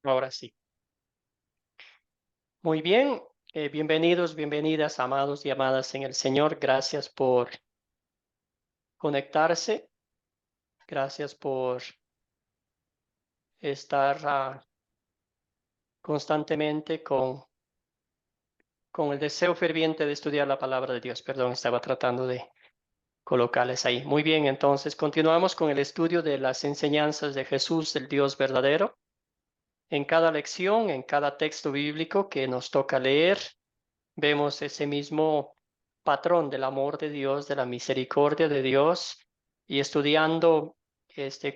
Ahora sí. Muy bien. Bienvenidos, bienvenidas, amados y amadas en el Señor. Gracias por conectarse. Gracias por estar constantemente con el deseo ferviente de estudiar la palabra de Dios. Perdón, estaba tratando de colocarles ahí. Muy bien, entonces continuamos con el estudio de las enseñanzas de Jesús, el Dios verdadero. En cada lección, en cada texto bíblico que nos toca leer, vemos ese mismo patrón del amor de Dios, de la misericordia de Dios, y estudiando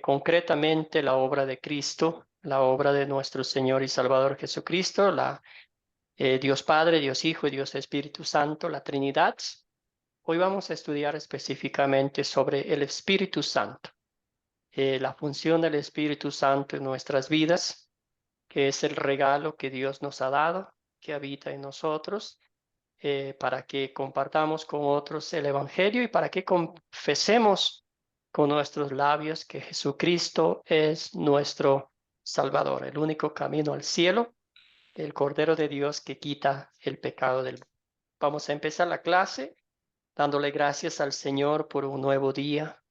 concretamente la obra de Cristo, la obra de nuestro Señor y Salvador Jesucristo, Dios Padre, Dios Hijo y Dios Espíritu Santo, la Trinidad. Hoy vamos a estudiar específicamente sobre el Espíritu Santo, la función del Espíritu Santo en nuestras vidas, que es el regalo que Dios nos ha dado, que habita en nosotros, para que compartamos con otros el Evangelio y para que confesemos con nuestros labios que Jesucristo es nuestro Salvador, el único camino al cielo, el Cordero de Dios que quita el pecado del mundo. Vamos a empezar la clase dándole gracias al Señor por un nuevo día,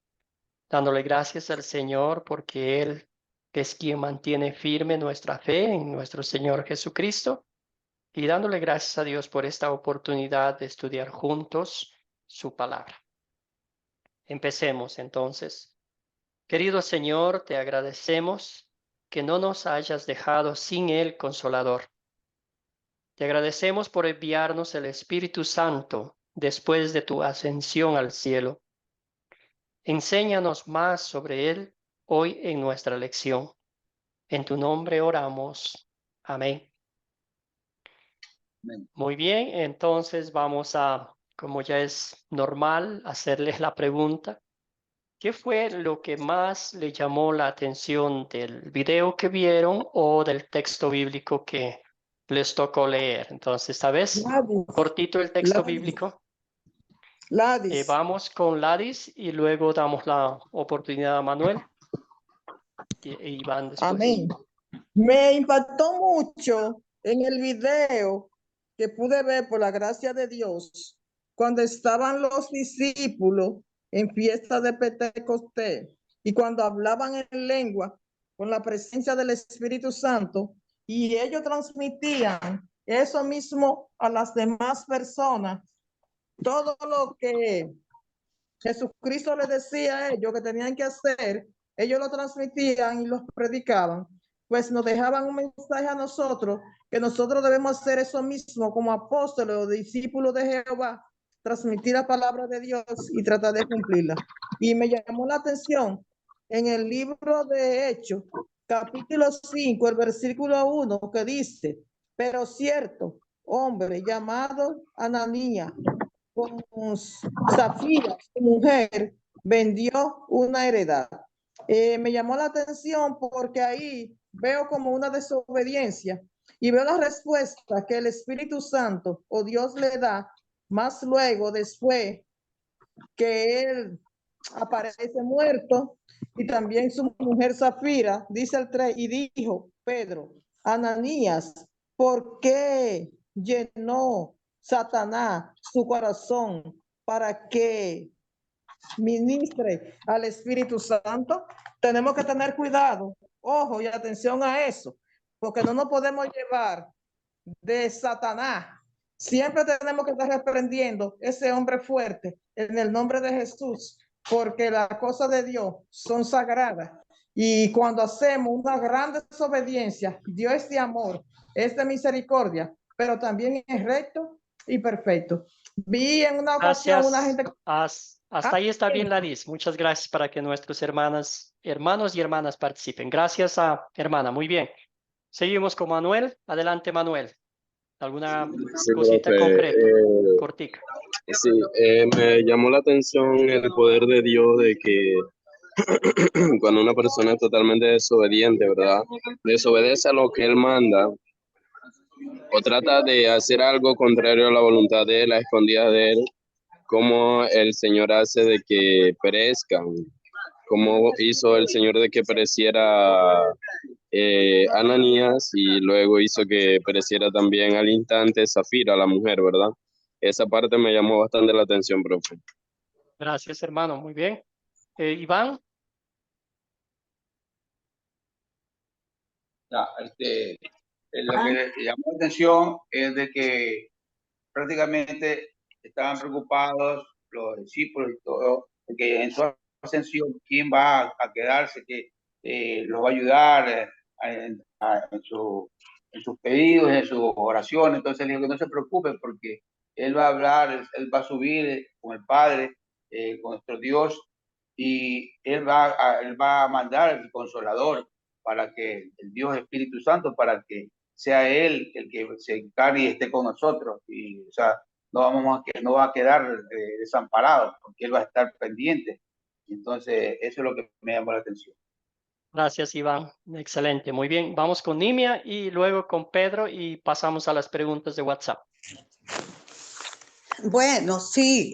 dándole gracias al Señor porque Él es quien mantiene firme nuestra fe en nuestro Señor Jesucristo, y dándole gracias a Dios por esta oportunidad de estudiar juntos su palabra. Empecemos entonces. Querido Señor, te agradecemos que no nos hayas dejado sin el Consolador. Te agradecemos por enviarnos el Espíritu Santo después de tu ascensión al cielo. Enséñanos más sobre él hoy en nuestra lección. En tu nombre oramos. Amén. Amén. Muy bien, entonces vamos a, como ya es normal, hacerles la pregunta. ¿Qué fue lo que más le llamó la atención del video que vieron o del texto bíblico que les tocó leer? Entonces, esta vez, Ladis, cortito el texto bíblico. Ladis. Vamos con Ladis y luego damos la oportunidad a Manuel e Iván después. Amén. Me impactó mucho en el video que pude ver por la gracia de Dios cuando estaban los discípulos en fiesta de Pentecostés y cuando hablaban en lengua con la presencia del Espíritu Santo, y ellos transmitían eso mismo a las demás personas, todo lo que Jesucristo les decía a ellos que tenían que hacer, ellos lo transmitían y los predicaban, pues nos dejaban un mensaje a nosotros, que nosotros debemos hacer eso mismo como apóstoles o discípulos de Jehová, transmitir la palabra de Dios y tratar de cumplirla. Y me llamó la atención en el libro de Hechos, capítulo 5, el versículo 1, que dice: pero cierto hombre llamado Ananías, con Zafira, su mujer, vendió una heredad. Me llamó la atención porque ahí veo como una desobediencia y veo la respuesta que el Espíritu Santo o Dios le da más luego, después que él aparece muerto, y también su mujer Zafira, dice el 3, y dijo Pedro: Ananías, ¿por qué llenó Satanás su corazón para que ministre al Espíritu Santo? Tenemos que tener cuidado, ojo y atención a eso, porque no nos podemos llevar de Satanás. Siempre tenemos que estar reprendiendo ese hombre fuerte en el nombre de Jesús, porque las cosas de Dios son sagradas. Y cuando hacemos una gran desobediencia, Dios es de amor, es de misericordia, pero también es recto y perfecto. Vi en una ocasión una Gracias. gente... Hasta ahí está bien, Ladis. Muchas gracias para que nuestros hermanos y hermanas participen. Gracias a hermana. Muy bien. Seguimos con Manuel. Adelante, Manuel. ¿Alguna Sí, cosita profe. concreta? Cortica. Sí, me llamó la atención el poder de Dios de que cuando una persona es totalmente desobediente, ¿verdad? Desobedece a lo que Él manda o trata de hacer algo contrario a la voluntad de Él, a escondidas de Él, como el Señor hace de que perezcan, como hizo el Señor de que pereciera Ananías y luego hizo que pereciera también al instante Zafira, la mujer, ¿verdad? Esa parte me llamó bastante la atención, profe. Gracias, hermano. Muy bien. Iván. Ya, lo que llamó la atención es de que prácticamente estaban preocupados los discípulos y todo, porque en su ascensión, ¿quién va a quedarse? Que los va a ayudar en sus pedidos, en sus oraciones. Entonces le dijo que no se preocupe porque Él va a hablar, Él va a subir con el Padre, con nuestro Dios, y Él va a mandar el Consolador para que el Dios Espíritu Santo, para que sea Él el que se encargue y esté con nosotros. Y, o sea, no va a quedar desamparado, porque Él va a estar pendiente. Entonces, eso es lo que me llamó la atención. Gracias, Iván. Excelente. Muy bien. Vamos con Nimia y luego con Pedro y pasamos a las preguntas de WhatsApp. Bueno, sí,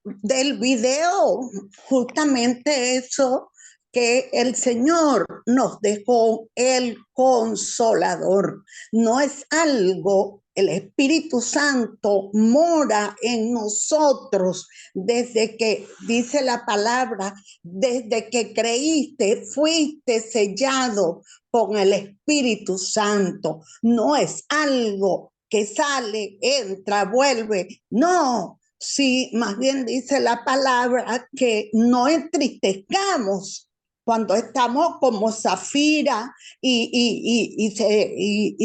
del video, justamente eso, que el Señor nos dejó el Consolador. No es algo, el Espíritu Santo mora en nosotros desde que, dice la palabra, desde que creíste, fuiste sellado con el Espíritu Santo. No es algo que sale, entra, vuelve. No, sí, más bien dice la palabra que no entristezcamos cuando estamos como Zafira y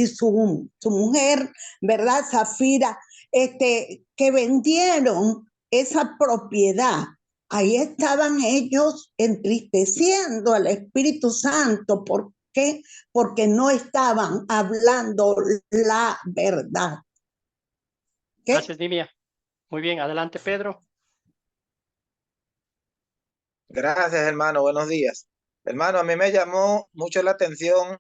su mujer, ¿verdad? Zafira, que vendieron esa propiedad. Ahí estaban ellos entristeciendo al Espíritu Santo. ¿Por qué? Porque no estaban hablando la verdad. ¿Qué? Gracias, Nimia. Muy bien. Adelante, Pedro. Gracias, hermano. Buenos días. Hermano, a mí me llamó mucho la atención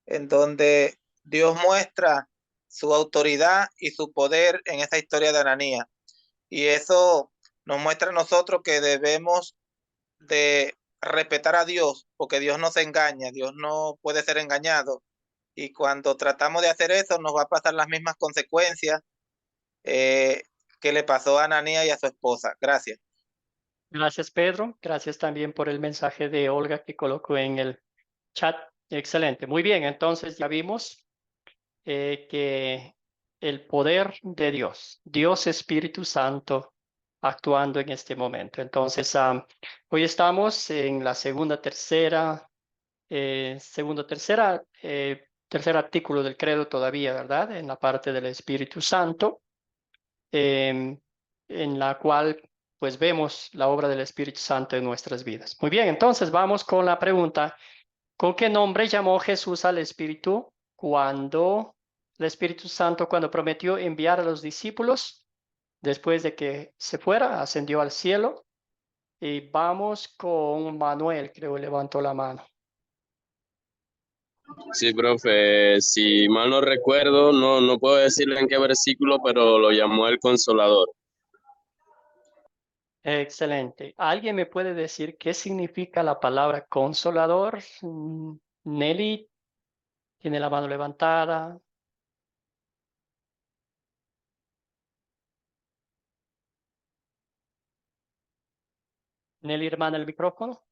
en donde Dios muestra su autoridad y su poder en esta historia de Ananías. Y eso nos muestra a nosotros que debemos de respetar a Dios, porque Dios no se engaña, Dios no puede ser engañado. Y cuando tratamos de hacer eso, nos va a pasar las mismas consecuencias que le pasó a Ananías y a su esposa. Gracias. Gracias, Pedro. Gracias también por el mensaje de Olga que colocó en el chat. Excelente. Muy bien. Entonces ya vimos que el poder de Dios, Dios Espíritu Santo, actuando en este momento. Entonces, hoy estamos en la tercer artículo del credo todavía, ¿verdad? En la parte del Espíritu Santo, en la cual pues vemos la obra del Espíritu Santo en nuestras vidas. Muy bien, entonces vamos con la pregunta. ¿Con qué nombre llamó Jesús al Espíritu cuando el Espíritu Santo, cuando prometió enviar a los discípulos, después de que se fuera, ascendió al cielo? Y vamos con Manuel, creo, levantó la mano. Sí, profe, si mal no recuerdo, no puedo decirle en qué versículo, pero lo llamó el Consolador. Excelente. ¿Alguien me puede decir qué significa la palabra consolador? Nelly tiene la mano levantada. Nelly, hermana, el micrófono.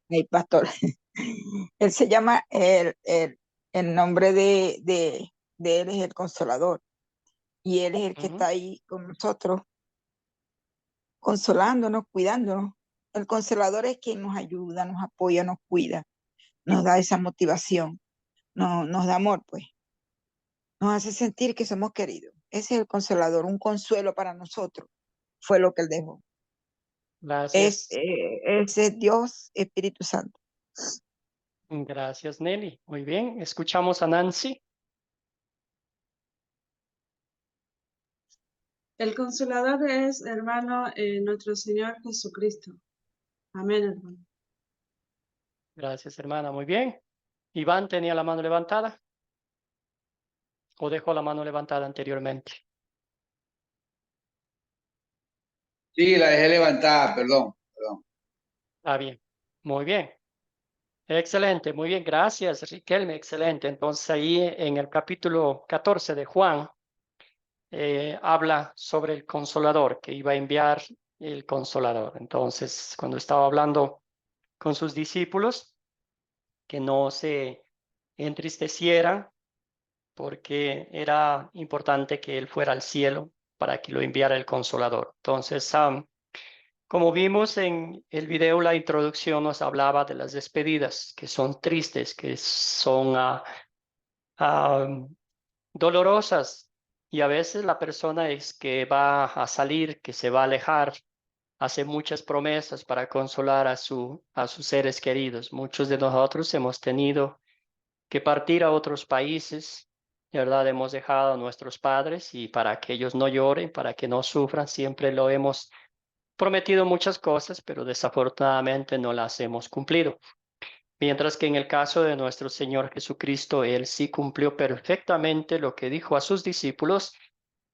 Hey, pastor. Él se llama, el nombre de él es el Consolador. Y él es el que está ahí con nosotros, consolándonos, cuidándonos. El Consolador es quien nos ayuda, nos apoya, nos cuida, nos da esa motivación, nos da amor, pues. Nos hace sentir que somos queridos. Ese es el Consolador, un consuelo para nosotros. Fue lo que él dejó. Gracias. Ese es Dios, Espíritu Santo. Gracias, Nelly. Muy bien. Escuchamos a Nancy. El Consolador es, hermano, nuestro Señor Jesucristo. Amén, hermano. Gracias, hermana. Muy bien. Iván tenía la mano levantada. ¿O dejó la mano levantada anteriormente? Sí, la dejé levantada, perdón. Ah, bien. Muy bien. Excelente, muy bien, gracias, Riquelme, excelente. Entonces ahí en el capítulo 14 de Juan habla sobre el Consolador, que iba a enviar el Consolador. Entonces, cuando estaba hablando con sus discípulos, que no se entristecieran, porque era importante que él fuera al cielo para que lo enviara el Consolador. Entonces, como vimos en el video, la introducción nos hablaba de las despedidas, que son tristes, que son dolorosas, y a veces la persona es que va a salir, que se va a alejar, hace muchas promesas para consolar a sus seres queridos. Muchos de nosotros hemos tenido que partir a otros países, de verdad hemos dejado a nuestros padres y para que ellos no lloren, para que no sufran, siempre lo hemos prometido muchas cosas, pero desafortunadamente no las hemos cumplido. Mientras que en el caso de nuestro Señor Jesucristo, Él sí cumplió perfectamente lo que dijo a sus discípulos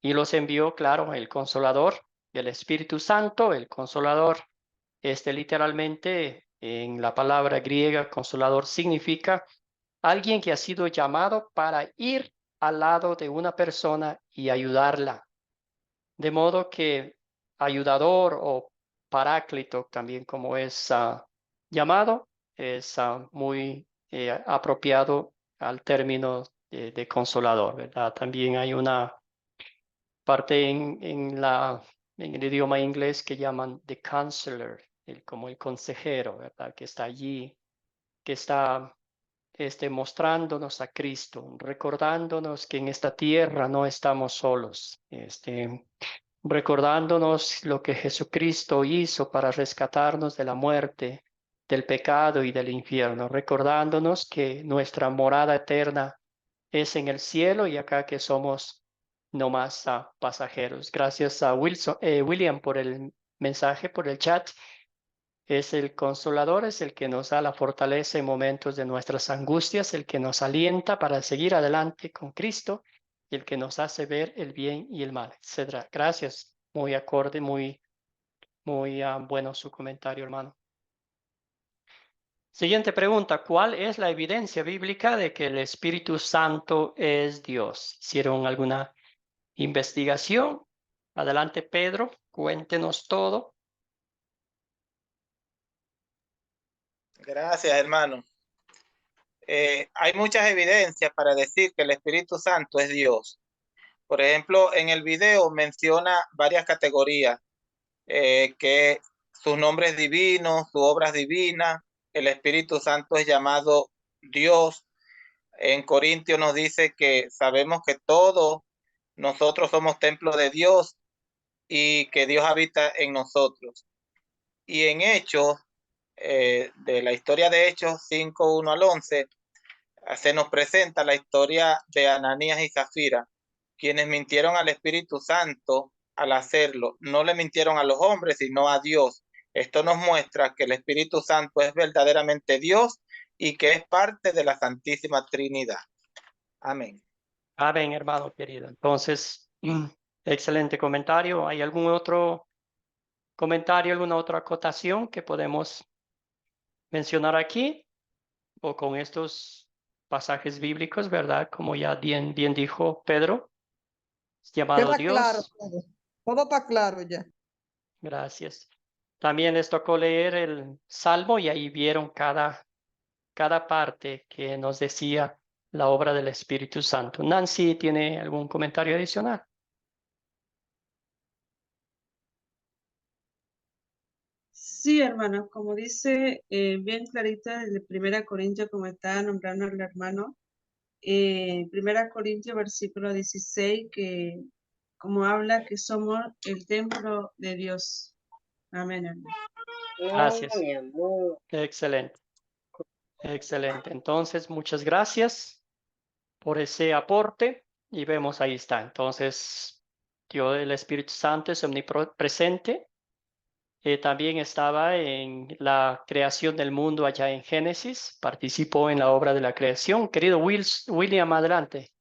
y los envió, claro, el Consolador, el Espíritu Santo, el Consolador. Literalmente en la palabra griega, Consolador significa alguien que ha sido llamado para ir al lado de una persona y ayudarla. De modo que ayudador o paráclito, también como es llamado, es muy apropiado al término de consolador, ¿verdad? También hay una parte en el idioma inglés que llaman the counselor, como el consejero, ¿verdad? Que está allí, que está mostrándonos a Cristo, recordándonos que en esta tierra no estamos solos, recordándonos lo que Jesucristo hizo para rescatarnos de la muerte, del pecado y del infierno, recordándonos que nuestra morada eterna es en el cielo y acá que somos no más pasajeros. Gracias a William por el mensaje, por el chat. Es el consolador, es el que nos da la fortaleza en momentos de nuestras angustias, el que nos alienta para seguir adelante con Cristo y el que nos hace ver el bien y el mal, etc. Gracias, muy acorde, muy bueno su comentario, hermano. Siguiente pregunta, ¿cuál es la evidencia bíblica de que el Espíritu Santo es Dios? ¿Hicieron alguna investigación? Adelante, Pedro, cuéntenos todo. Gracias, hermano. Hay muchas evidencias para decir que el Espíritu Santo es Dios. Por ejemplo, en el video menciona varias categorías, que sus nombres divinos, sus obras divinas, el Espíritu Santo es llamado Dios. En Corintios nos dice que sabemos que todos nosotros somos templo de Dios y que Dios habita en nosotros. Y en Hechos, de la historia de Hechos 5, 1 al 11, se nos presenta la historia de Ananías y Zafira, quienes mintieron al Espíritu Santo al hacerlo. No le mintieron a los hombres, sino a Dios. Esto nos muestra que el Espíritu Santo es verdaderamente Dios y que es parte de la Santísima Trinidad. Amén. Amén, hermano querido. Entonces, excelente comentario. ¿Hay algún otro comentario, alguna otra acotación que podemos mencionar aquí? O con estos pasajes bíblicos, ¿verdad? Como ya bien dijo Pedro, es llamado Queda Dios. claro todo está claro ya. Gracias. También les tocó leer el Salmo y ahí vieron cada parte que nos decía la obra del Espíritu Santo. Nancy, ¿tiene algún comentario adicional? Sí, hermano, como dice bien clarita desde 1 Corintios, como está nombrando el hermano, 1 Corintios versículo 16, que como habla que somos el templo de Dios. Amén, hermano. Gracias. Excelente. Excelente. Entonces, muchas gracias por ese aporte y vemos ahí está. Entonces, Dios, el Espíritu Santo es omnipresente. También estaba en la creación del mundo allá en Génesis, participó en la obra de la creación. Querido William, adelante.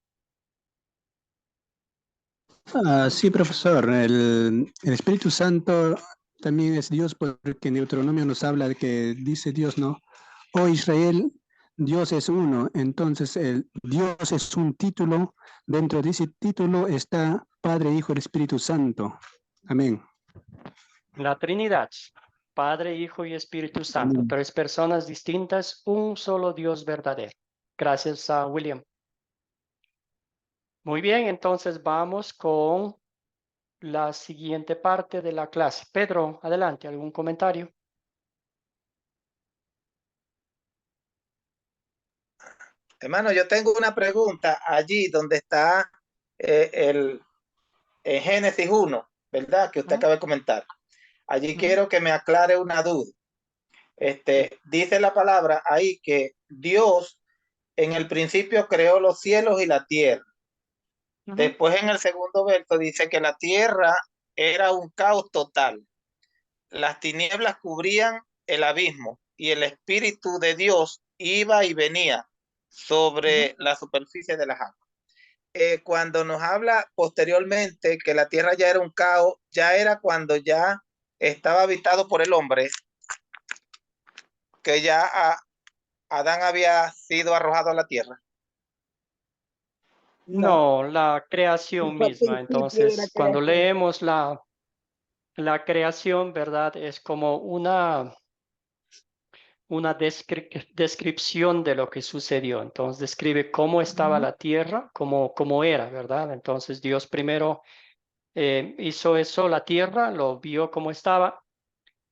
Sí, profesor, el Espíritu Santo también es Dios porque en Deuteronomio nos habla de que dice Dios, ¿no? oh Israel, Dios es uno. Entonces, el Dios es un título. Dentro de ese título está Padre, Hijo y Espíritu Santo. Amén. La Trinidad, Padre, Hijo y Espíritu Santo, Amén. tres personas distintas, un solo Dios verdadero. Gracias a William. Muy bien, entonces vamos con la siguiente parte de la clase. Pedro, adelante, ¿algún comentario? Hermano, yo tengo una pregunta allí donde está en Génesis 1, ¿verdad? Que usted acaba de comentar. Allí quiero que me aclare una duda. Dice la palabra ahí que Dios en el principio creó los cielos y la tierra. Después en el segundo verso dice que la tierra era un caos total. Las tinieblas cubrían el abismo y el Espíritu de Dios iba y venía sobre la superficie de las aguas. Cuando nos habla posteriormente que la tierra ya era un caos, ya era cuando ya estaba habitado por el hombre, que ya Adán había sido arrojado a la tierra. No, la creación misma. Entonces, cuando leemos la creación, ¿verdad? Es como una descripción de lo que sucedió. Entonces, describe cómo estaba la tierra, cómo era, ¿verdad? Entonces, Dios primero hizo eso, la tierra, lo vio cómo estaba,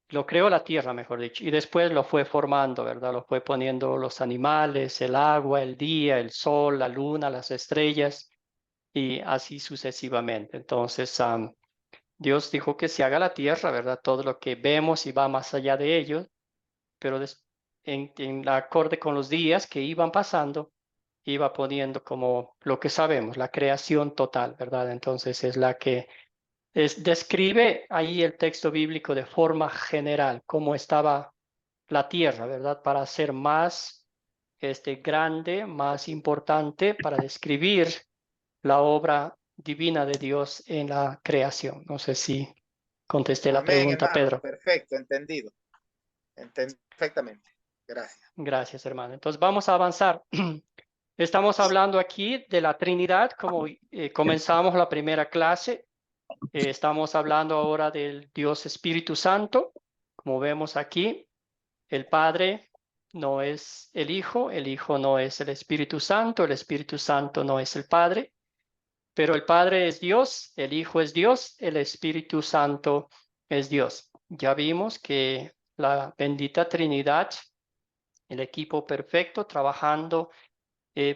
lo creó la tierra, mejor dicho, y después lo fue formando, ¿verdad? Lo fue poniendo los animales, el agua, el día, el sol, la luna, las estrellas, y así sucesivamente. Entonces, Dios dijo que se haga la tierra, ¿verdad? Todo lo que vemos y va más allá de ello, pero en acorde con los días que iban pasando, iba poniendo como lo que sabemos, la creación total, ¿verdad? Entonces es la que describe ahí el texto bíblico de forma general, cómo estaba la tierra, ¿verdad? Para ser más grande, más importante, para describir la obra divina de Dios en la creación. No sé si contesté la Amén, pregunta, hermano. Pedro. Perfecto, entendido. Perfectamente. Gracias. Gracias, hermano. Entonces vamos a avanzar. Estamos hablando aquí de la Trinidad, como comenzamos la primera clase. Estamos hablando ahora del Dios Espíritu Santo. Como vemos aquí, el Padre no es el Hijo no es el Espíritu Santo no es el Padre, pero el Padre es Dios, el Hijo es Dios, el Espíritu Santo es Dios. Ya vimos que la bendita Trinidad, el equipo perfecto trabajando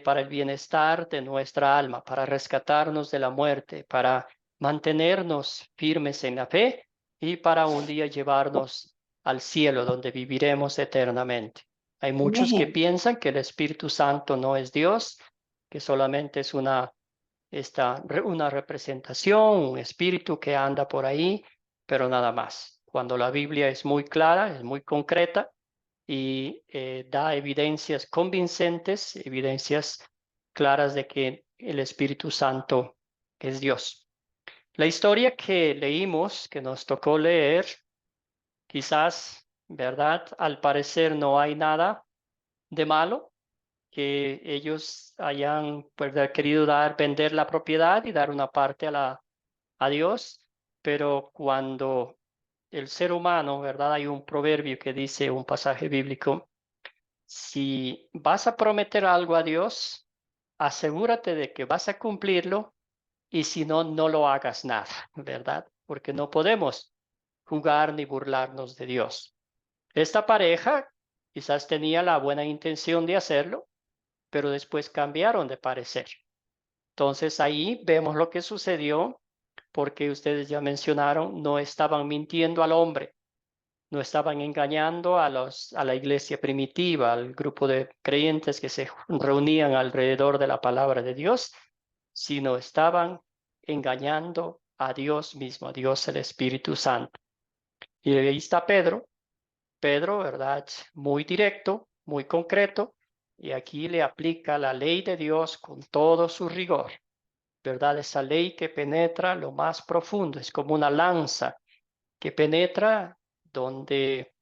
para el bienestar de nuestra alma, para rescatarnos de la muerte, para mantenernos firmes en la fe y para un día llevarnos al cielo donde viviremos eternamente. Hay muchos que piensan que el Espíritu Santo no es Dios, que solamente es una representación, un espíritu que anda por ahí, pero nada más. Cuando la Biblia es muy clara, es muy concreta, y da evidencias convincentes, evidencias claras de que el Espíritu Santo es Dios. La historia que leímos, que nos tocó leer, quizás, ¿verdad? Al parecer no hay nada de malo, que ellos hayan querido vender la propiedad y dar una parte a Dios, pero cuando el ser humano, ¿verdad? Hay un proverbio que dice, un pasaje bíblico, si vas a prometer algo a Dios, asegúrate de que vas a cumplirlo y si no, no lo hagas nada, ¿verdad? Porque no podemos jugar ni burlarnos de Dios. Esta pareja quizás tenía la buena intención de hacerlo, pero después cambiaron de parecer. Entonces ahí vemos lo que sucedió, porque ustedes ya mencionaron, no estaban mintiendo al hombre, no estaban engañando a la iglesia primitiva, al grupo de creyentes que se reunían alrededor de la palabra de Dios, sino estaban engañando a Dios mismo, a Dios el Espíritu Santo. Y ahí está Pedro, ¿verdad? Muy directo, muy concreto, y aquí le aplica la ley de Dios con todo su rigor, ¿verdad? Esa ley que penetra lo más profundo, es como una lanza que penetra donde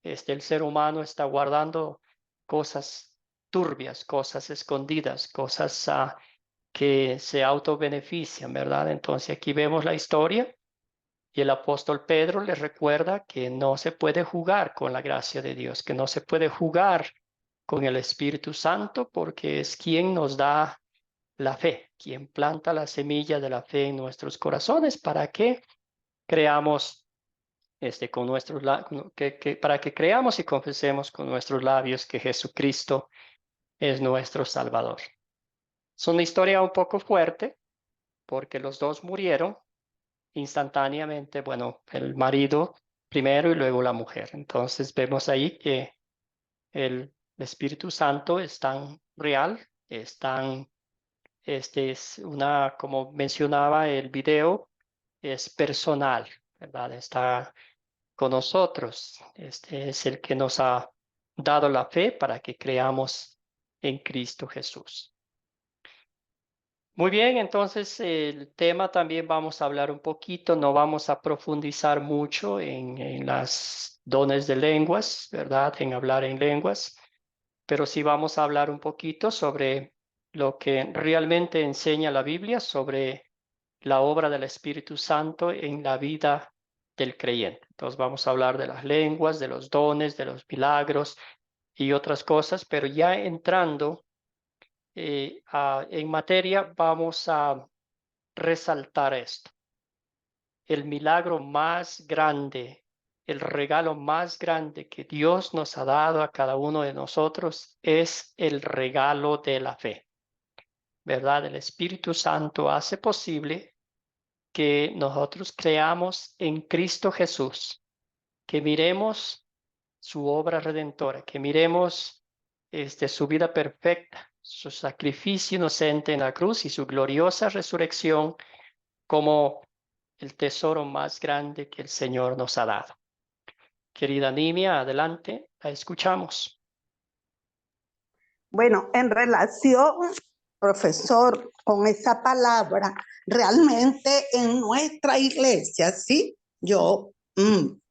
el ser humano está guardando cosas turbias, cosas escondidas, cosas que se autobenefician, ¿verdad? Entonces aquí vemos la historia y el apóstol Pedro les recuerda que no se puede jugar con la gracia de Dios, que no se puede jugar con el Espíritu Santo porque es quien nos da la fe, quien planta la semilla de la fe en nuestros corazones para que creamos con nuestros para que creamos y confesemos con nuestros labios que Jesucristo es nuestro Salvador. Es una historia un poco fuerte porque los dos murieron instantáneamente, bueno, el marido primero y luego la mujer. Entonces vemos ahí que el Espíritu Santo es tan real, es tan, es una, como mencionaba el video, es personal, ¿verdad? Está con nosotros. Este es el que nos ha dado la fe para que creamos en Cristo Jesús. Muy bien, entonces el tema también vamos a hablar un poquito, no vamos a profundizar mucho en las dones de lenguas, ¿verdad? En hablar en lenguas, pero sí vamos a hablar un poquito sobre lo que realmente enseña la Biblia sobre la obra del Espíritu Santo en la vida del creyente. Entonces vamos a hablar de las lenguas, de los dones, de los milagros y otras cosas, pero ya entrando en materia vamos a resaltar esto. El milagro más grande, el regalo más grande que Dios nos ha dado a cada uno de nosotros es el regalo de la fe, ¿verdad? El Espíritu Santo hace posible que nosotros creamos en Cristo Jesús, que miremos su obra redentora, que miremos su vida perfecta, su sacrificio inocente en la cruz y su gloriosa resurrección como el tesoro más grande que el Señor nos ha dado. Querida Nimia, adelante, la escuchamos. Bueno, en relación, profesor, con esa palabra, realmente en nuestra iglesia, ¿sí? Yo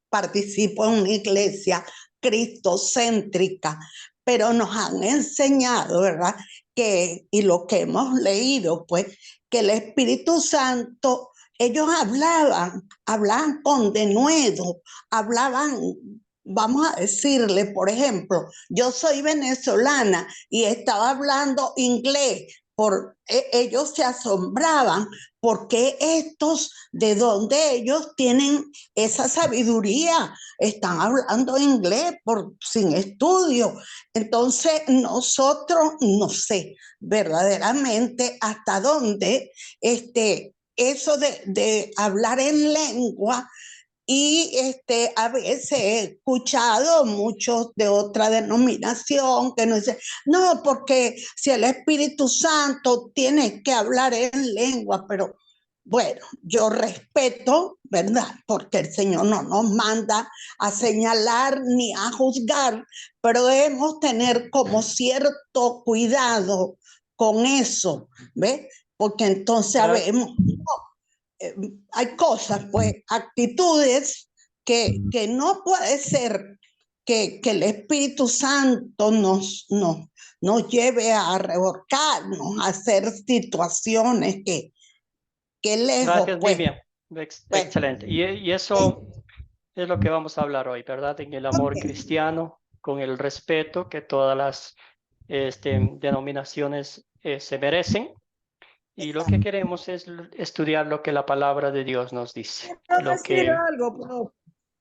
participo en una iglesia cristocéntrica, pero nos han enseñado, ¿verdad? Y lo que hemos leído, pues, que el Espíritu Santo, ellos hablaban con denuedo, hablaban, vamos a decirle, por ejemplo, yo soy venezolana y estaba hablando inglés, ellos se asombraban porque de dónde ellos tienen esa sabiduría, están hablando inglés sin estudio. Entonces nosotros, no sé verdaderamente hasta dónde eso de hablar en lengua. Y a veces he escuchado muchos de otra denominación que nos dicen, no, porque si el Espíritu Santo tiene que hablar en lengua, pero bueno, yo respeto, ¿verdad? Porque el Señor no nos manda a señalar ni a juzgar, pero debemos tener como cierto cuidado con eso, ¿ves? Porque entonces sabemos, hay cosas, pues, actitudes que no puede ser que el Espíritu Santo nos lleve a revolcarnos, a hacer situaciones que lejos, Gracias, pues. Nimia. Excelente. Y eso es lo que vamos a hablar hoy, ¿verdad? En el amor cristiano, con el respeto que todas las denominaciones se merecen. Y lo que queremos es estudiar lo que la palabra de Dios nos dice. Quiero decir algo, profe.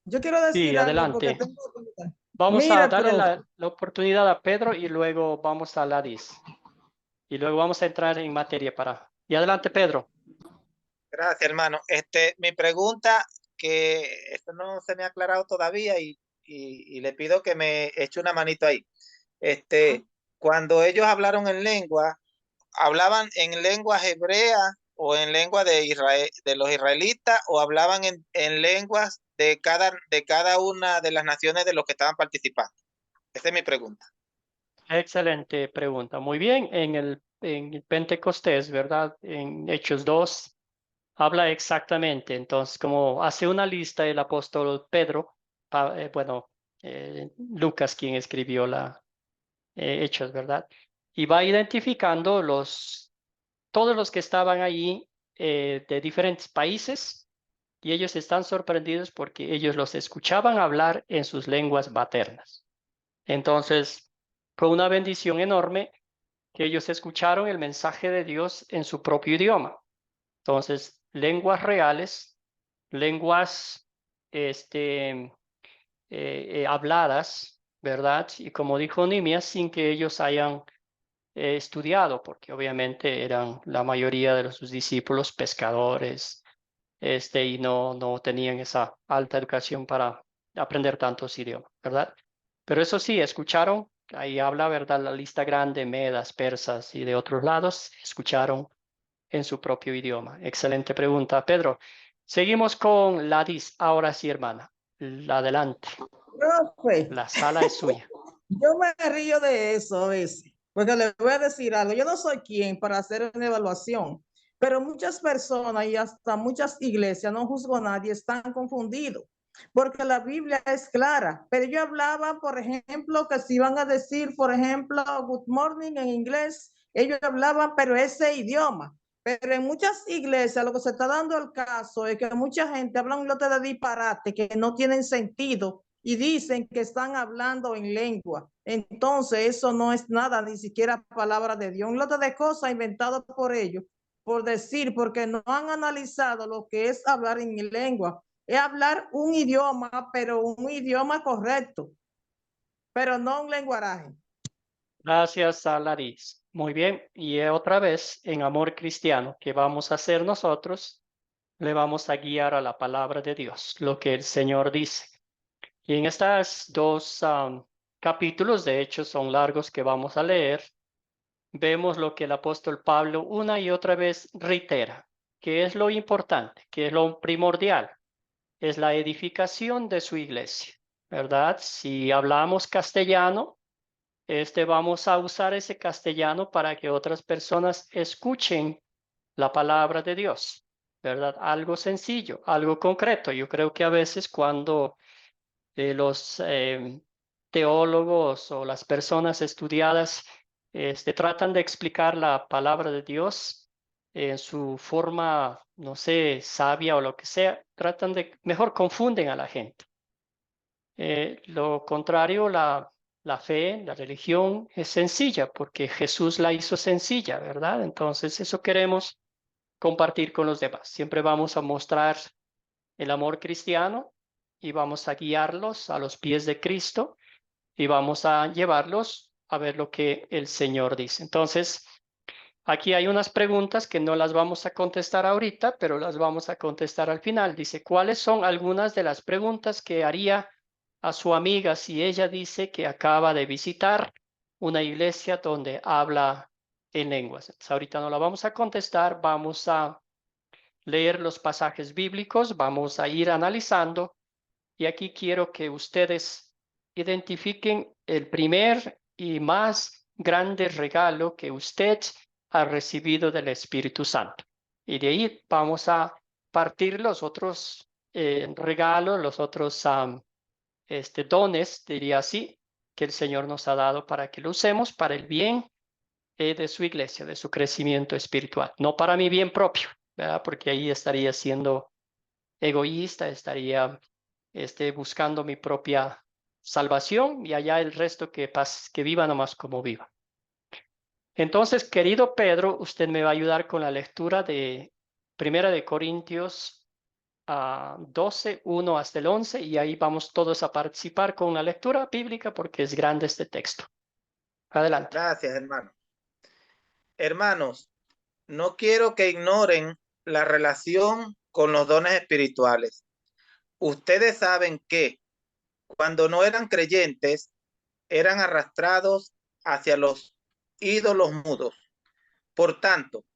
Yo quiero Sí, decir algo porque adelante. tengo duda. Vamos a Mira, darle profe. la oportunidad a Pedro y luego vamos a Ladis. Y luego vamos a entrar en materia para... Y adelante, Pedro. Gracias, hermano. Mi pregunta, que esto no se me ha aclarado todavía y le pido que me eche una manito ahí. Cuando ellos hablaron en lengua, ¿hablaban en lengua hebrea o en lengua de Israel, de los israelitas, o hablaban en lenguas de cada una de las naciones de los que estaban participando? Esa es mi pregunta. Excelente pregunta. Muy bien. En el Pentecostés, ¿verdad? En Hechos 2, habla exactamente. Entonces, como hace una lista el apóstol Pedro, Lucas, quien escribió Hechos, ¿verdad? Y va identificando todos los que estaban ahí de diferentes países, y ellos están sorprendidos porque ellos los escuchaban hablar en sus lenguas maternas. Entonces, fue una bendición enorme que ellos escucharon el mensaje de Dios en su propio idioma. Entonces, lenguas reales, lenguas habladas, ¿verdad? Y como dijo Nimias, sin que ellos hayan estudiado, porque obviamente eran la mayoría de sus discípulos pescadores, y no tenían esa alta educación para aprender tantos idiomas, ¿verdad? Pero eso sí, escucharon, ahí habla, ¿verdad? La lista grande, medas, persas y de otros lados, escucharon en su propio idioma. Excelente pregunta, Pedro. Seguimos con Ladis. Ahora sí, hermana. Adelante. Profe, La sala es suya. yo me río de eso a veces, porque le voy a decir algo. Yo no soy quien para hacer una evaluación, pero muchas personas y hasta muchas iglesias, no juzgo a nadie, están confundidos, porque la Biblia es clara. Pero yo hablaba, por ejemplo, que si iban a decir, por ejemplo, good morning en inglés, ellos hablaban, pero ese idioma. Pero en muchas iglesias lo que se está dando el caso es que mucha gente habla un lote de disparate que no tienen sentido y dicen que están hablando en lengua. Entonces eso no es nada, ni siquiera palabra de Dios. Un lote de cosas inventadas por ellos, por decir, porque no han analizado lo que es hablar en lengua. Es hablar un idioma, pero un idioma correcto, pero no un lenguaje. Gracias a Ladis. Muy bien. Y otra vez, en amor cristiano, ¿qué vamos a hacer nosotros? Le vamos a guiar a la palabra de Dios, lo que el Señor dice. Y en estos dos capítulos, de hecho, son largos que vamos a leer, vemos lo que el apóstol Pablo una y otra vez reitera, que es lo importante, que es lo primordial, es la edificación de su iglesia, ¿verdad? Si hablamos castellano, vamos a usar ese castellano para que otras personas escuchen la palabra de Dios, ¿verdad? Algo sencillo, algo concreto. Yo creo que a veces cuando los teólogos o las personas estudiadas tratan de explicar la palabra de Dios en su forma, no sé, sabia o lo que sea, mejor confunden a la gente. Lo contrario, la fe, la religión es sencilla porque Jesús la hizo sencilla, ¿verdad? Entonces eso queremos compartir con los demás. Siempre vamos a mostrar el amor cristiano y vamos a guiarlos a los pies de Cristo y vamos a llevarlos a ver lo que el Señor dice. Entonces, aquí hay unas preguntas que no las vamos a contestar ahorita, pero las vamos a contestar al final. Dice, ¿cuáles son algunas de las preguntas que haría a su amiga si ella dice que acaba de visitar una iglesia donde habla en lenguas? Entonces, ahorita no la vamos a contestar, vamos a leer los pasajes bíblicos, vamos a ir analizando y aquí quiero que ustedes identifiquen el primer y más grande regalo que usted ha recibido del Espíritu Santo. Y de ahí vamos a partir los otros regalos, los otros dones, diría así, que el Señor nos ha dado para que lo usemos para el bien de su iglesia, de su crecimiento espiritual, no para mi bien propio, ¿verdad? Porque ahí estaría siendo egoísta, estaría buscando mi propia salvación y allá el resto que viva nomás como viva. Entonces, querido Pedro, usted me va a ayudar con la lectura de Primera de Corintios 12, 1 hasta el 11, y ahí vamos todos a participar con la lectura bíblica porque es grande este texto. Adelante. Gracias, hermano. Hermanos, no quiero que ignoren la relación con los dones espirituales. Ustedes saben que cuando no eran creyentes, eran arrastrados hacia los ídolos mudos. Por tanto,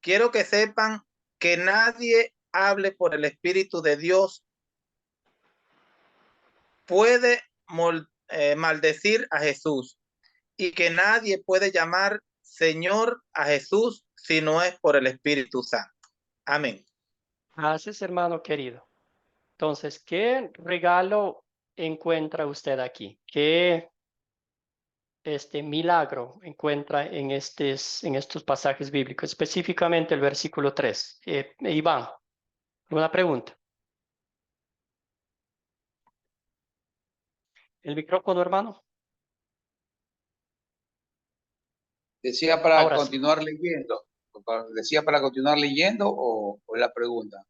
quiero que sepan que nadie hable por el Espíritu de Dios puede maldecir a Jesús y que nadie puede llamar Señor a Jesús si no es por el Espíritu Santo. Amén. Gracias, hermano querido. Entonces, ¿qué regalo encuentra usted aquí? ¿Qué milagro encuentra en estos pasajes bíblicos, específicamente el versículo 3? Iván, ¿alguna pregunta? ¿El micrófono, hermano? Decía para Ahora sí. continuar leyendo. ¿Decía para continuar leyendo o la pregunta?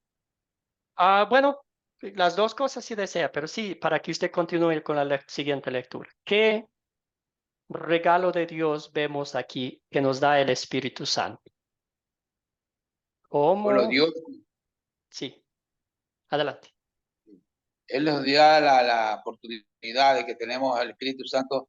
Bueno, las dos cosas si desea, pero sí, para que usted continúe con la siguiente lectura. ¿Qué regalo de Dios vemos aquí que nos da el Espíritu Santo? Bueno, ¿Cómo? Dios, Sí, adelante. Él nos da la oportunidad de que tenemos al Espíritu Santo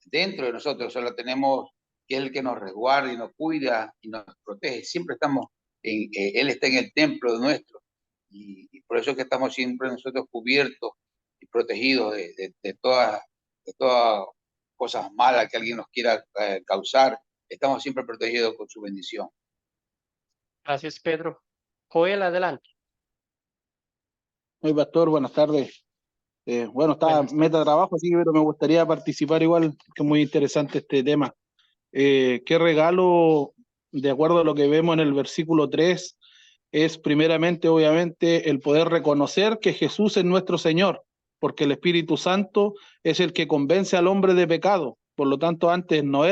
dentro de nosotros, solo tenemos que es el que nos resguarda y nos cuida y nos protege. Siempre estamos, Él está en el templo nuestro y por eso es que estamos siempre nosotros cubiertos y protegidos de todas cosas malas que alguien nos quiera causar. Estamos siempre protegidos con su bendición. Gracias, Pedro. Joel, adelante. Hey, pastor, buenas tardes. Bueno, está Buenas meta tardes. trabajo, así que pero me gustaría participar igual, que es muy interesante este tema. ¿Qué regalo, de acuerdo a lo que vemos en el versículo 3, es primeramente, obviamente, el poder reconocer que Jesús es nuestro Señor, porque el Espíritu Santo es el que convence al hombre de pecado. Por lo tanto, antes no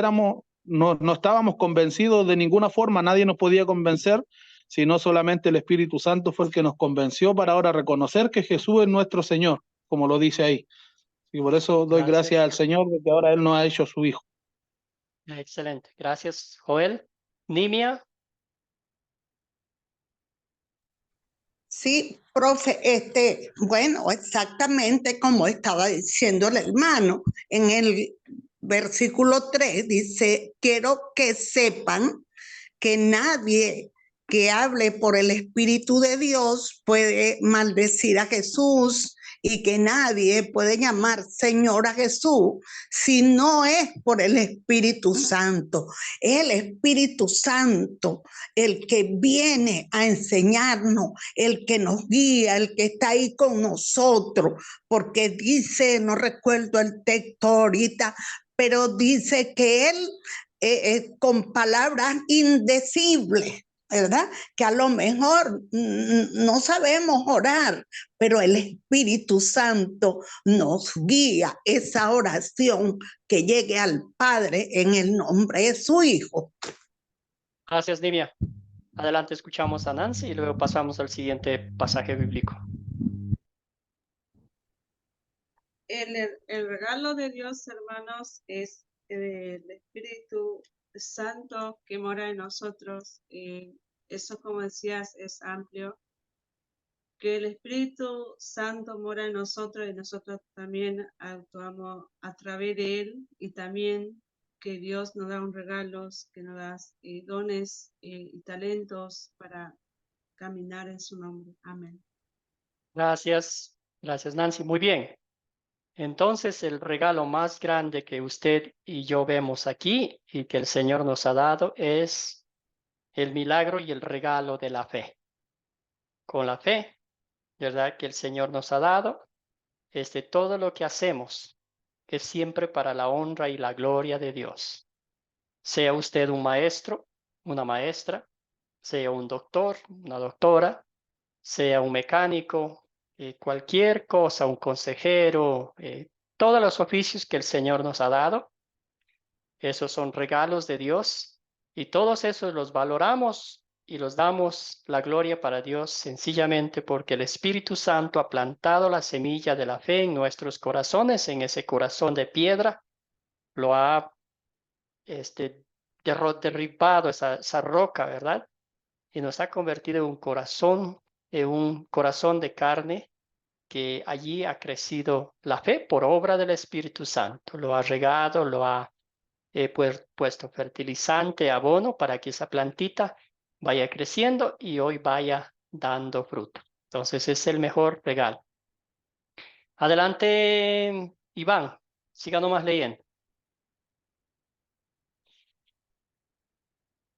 estábamos convencidos de ninguna forma, nadie nos podía convencer, sino solamente el Espíritu Santo fue el que nos convenció para ahora reconocer que Jesús es nuestro Señor, como lo dice ahí. Y por eso doy gracias al Señor de que ahora Él nos ha hecho su Hijo. Excelente. Gracias, Joel. Nimia. Sí, profe, bueno, exactamente como estaba diciendo el hermano, en el versículo 3 dice, quiero que sepan que nadie que hable por el Espíritu de Dios puede maldecir a Jesús y que nadie puede llamar Señor a Jesús si no es por el Espíritu Santo. El Espíritu Santo, el que viene a enseñarnos, el que nos guía, el que está ahí con nosotros, porque dice, no recuerdo el texto ahorita, pero dice que Él con palabras indecibles, ¿verdad? Que a lo mejor no sabemos orar, pero el Espíritu Santo nos guía esa oración que llegue al Padre en el nombre de su Hijo. Gracias, Nimia. Adelante, escuchamos a Nancy y luego pasamos al siguiente pasaje bíblico. El regalo de Dios, hermanos, es el Espíritu Santo que mora en nosotros. Eso, como decías, es amplio. Que el Espíritu Santo mora en nosotros y nosotros también actuamos a través de Él, y también que Dios nos da un regalo, que nos da dones y talentos para caminar en su nombre. Amén. Gracias. Gracias, Nancy. Muy bien. Entonces, el regalo más grande que usted y yo vemos aquí y que el Señor nos ha dado es el milagro y el regalo de la fe. Con la fe, ¿verdad? Que el Señor nos ha dado, todo lo que hacemos es siempre para la honra y la gloria de Dios. Sea usted un maestro, una maestra, sea un doctor, una doctora, sea un mecánico, cualquier cosa, un consejero, todos los oficios que el Señor nos ha dado, esos son regalos de Dios y todos esos los valoramos y los damos la gloria para Dios sencillamente porque el Espíritu Santo ha plantado la semilla de la fe en nuestros corazones, en ese corazón de piedra, lo ha derribado esa roca, ¿verdad? Y nos ha convertido en un corazón de carne, que allí ha crecido la fe por obra del Espíritu Santo. Lo ha regado, lo ha puesto fertilizante, abono para que esa plantita vaya creciendo y hoy vaya dando fruto. Entonces es el mejor regalo. Adelante, Iván, siga nomás leyendo.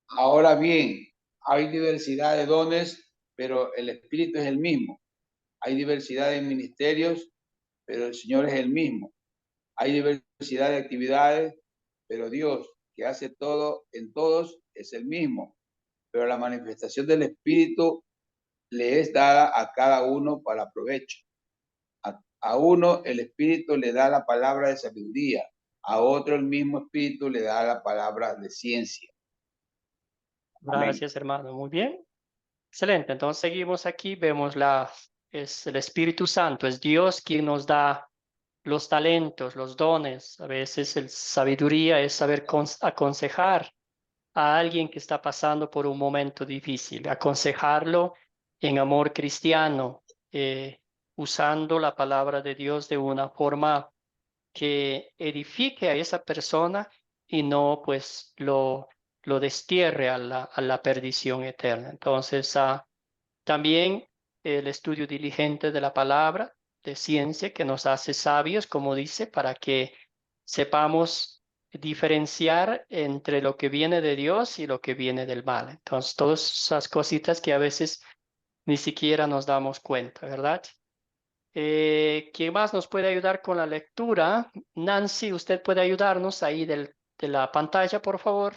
Ahora bien, hay diversidad de dones, pero el Espíritu es el mismo. Hay diversidad de ministerios, pero el Señor es el mismo. hay diversidad de actividades, pero Dios, que hace todo en todos, es el mismo. Pero la manifestación del Espíritu le es dada a cada uno para provecho. A uno el Espíritu le da la palabra de sabiduría, a otro el mismo Espíritu le da la palabra de ciencia. Amén. Gracias, hermano. Muy bien. Excelente. Entonces seguimos aquí. Vemos es el Espíritu Santo. Es Dios quien nos da los talentos, los dones. A veces el sabiduría es saber aconsejar a alguien que está pasando por un momento difícil. Aconsejarlo en amor cristiano, usando la palabra de Dios de una forma que edifique a esa persona y no pues lo destierre a la perdición eterna. Entonces, también el estudio diligente de la palabra de ciencia que nos hace sabios, como dice, para que sepamos diferenciar entre lo que viene de Dios y lo que viene del mal. Entonces, todas esas cositas que a veces ni siquiera nos damos cuenta, ¿verdad? ¿Quién más nos puede ayudar con la lectura? Nancy, usted puede ayudarnos ahí de la pantalla, por favor.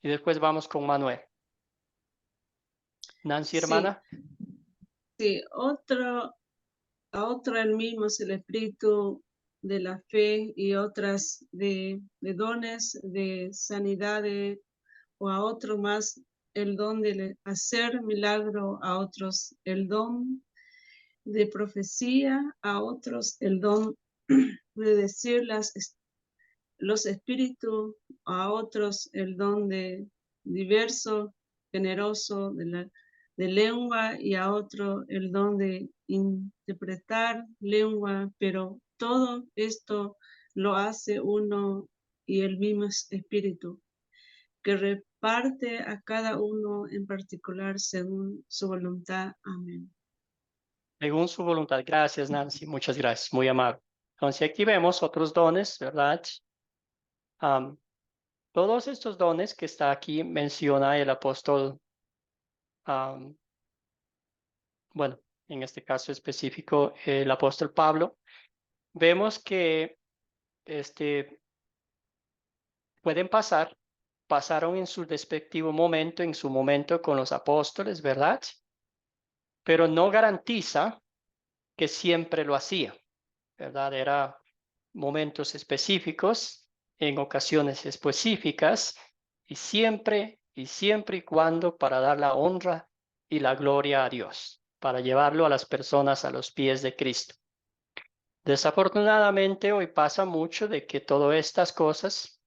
Y después vamos con Manuel. Nancy, Sí, hermana. sí, a otro el mismo es el espíritu de la fe y otras de dones de sanidad, o a otro más el don de hacer milagro, a otros el don de profecía, a otros el don de decir los espíritus, a otros el don de diverso, generoso de lengua, y a otro el don de interpretar lengua, pero todo esto lo hace uno y el mismo espíritu, que reparte a cada uno en particular según su voluntad. Amén. Según su voluntad. Gracias, Nancy. Muchas gracias. Muy amable. Entonces aquí vemos otros dones, ¿verdad? Todos estos dones que está aquí menciona el apóstol, bueno, en este caso específico, el apóstol Pablo. Vemos que pueden pasaron en su respectivo momento, en su momento con los apóstoles, ¿verdad? Pero no garantiza que siempre lo hacía, ¿verdad? Era momentos específicos, en ocasiones específicas, y siempre y cuando para dar la honra y la gloria a Dios, para llevarlo a las personas a los pies de Cristo. Desafortunadamente hoy pasa mucho de que todas estas cosas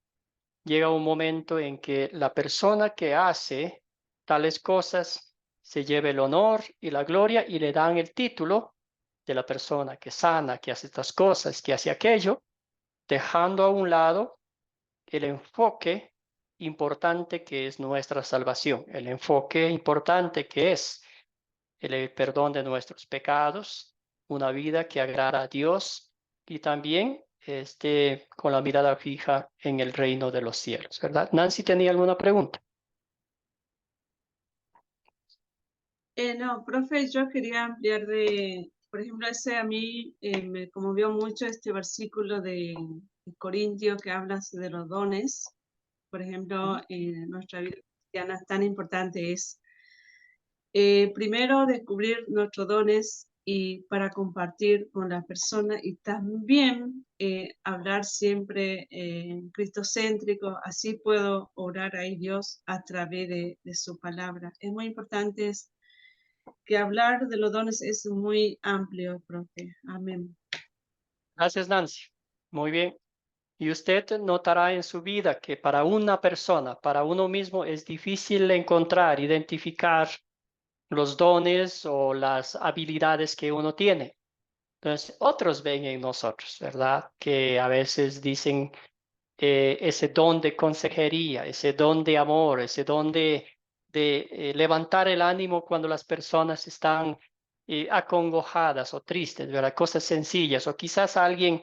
llega un momento en que la persona que hace tales cosas se lleve el honor y la gloria y le dan el título de la persona que sana, que hace estas cosas, que hace aquello, dejando a un lado el enfoque importante que es nuestra salvación, el enfoque importante que es el perdón de nuestros pecados, una vida que agrada a Dios y también con la mirada fija en el reino de los cielos, ¿verdad? Nancy, ¿tenía alguna pregunta? No, profe, yo quería ampliar por ejemplo, a mí me conmovió mucho este versículo de Corintios que habla de los dones. Por ejemplo, en nuestra vida cristiana tan importante es primero descubrir nuestros dones y para compartir con la persona, y también hablar siempre cristocéntrico. Así puedo orar a Dios a través de su palabra. Es muy importante que hablar de los dones es muy amplio, profe. Amén. Gracias, Nancy. Muy bien. Y usted notará en su vida que para una persona, para uno mismo, es difícil encontrar, identificar los dones o las habilidades que uno tiene. Entonces, otros ven en nosotros, ¿verdad? Que a veces dicen ese don de consejería, ese don de amor, ese don de levantar el ánimo cuando las personas están acongojadas o tristes, ¿verdad? Cosas sencillas, o quizás alguien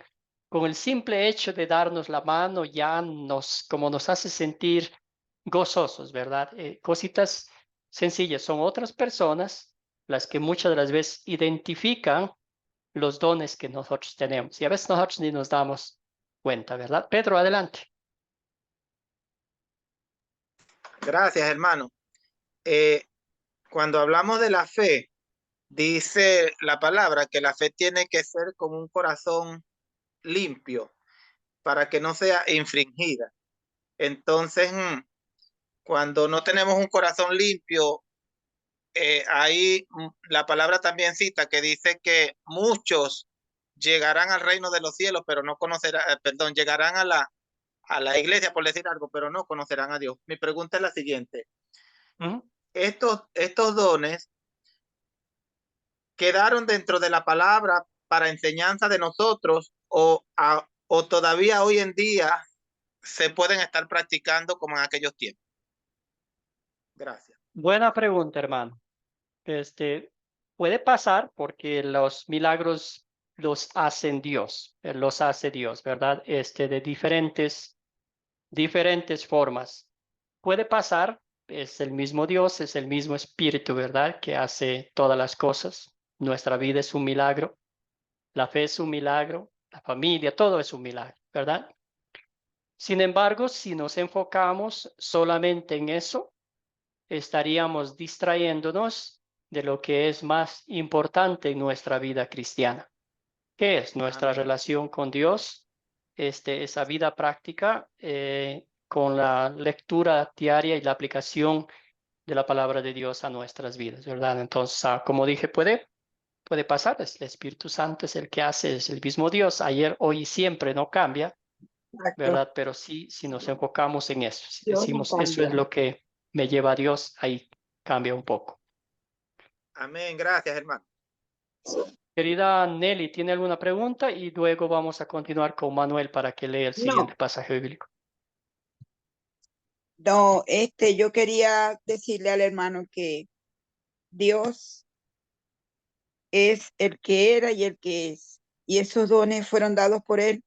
con el simple hecho de darnos la mano ya como nos hace sentir gozosos, ¿verdad? Cositas sencillas. Son otras personas las que muchas de las veces identifican los dones que nosotros tenemos. Y a veces nosotros ni nos damos cuenta, ¿verdad? Pedro, adelante. Gracias, hermano. Cuando hablamos de la fe, dice la palabra que la fe tiene que ser como un corazón limpio para que no sea infringida. Entonces, cuando no tenemos un corazón limpio, ahí la palabra también cita que dice que muchos llegarán al reino de los cielos, pero no conocerán, perdón, llegarán a la iglesia, por decir algo, pero no conocerán a Dios. Mi pregunta es la siguiente. Estos dones quedaron dentro de la palabra para enseñanza de nosotros o todavía hoy en día se pueden estar practicando como en aquellos tiempos. Gracias. Buena pregunta, hermano. Puede pasar porque los milagros los hacen Dios, los hace Dios, ¿verdad? De diferentes formas. Puede pasar, es el mismo Dios, es el mismo Espíritu, ¿verdad? Que hace todas las cosas. Nuestra vida es un milagro, la fe es un milagro, la familia, todo es un milagro, ¿verdad? Sin embargo, si nos enfocamos solamente en eso, estaríamos distrayéndonos de lo que es más importante en nuestra vida cristiana, que es nuestra relación con Dios, esa vida práctica con la lectura diaria y la aplicación de la palabra de Dios a nuestras vidas, ¿verdad? Entonces, como dije, puede pasar, el Espíritu Santo es el que hace, es el mismo Dios, ayer, hoy y siempre, no cambia, ¿verdad? Pero sí, si nos enfocamos en eso, si decimos, eso es lo que me lleva a Dios, ahí cambia un poco. Amén, gracias, hermano. Querida Nelly, ¿tiene alguna pregunta? Y luego vamos a continuar con Manuel para que lea el siguiente pasaje bíblico. No, yo quería decirle al hermano que Dios es el que era y el que es. Y esos dones fueron dados por él.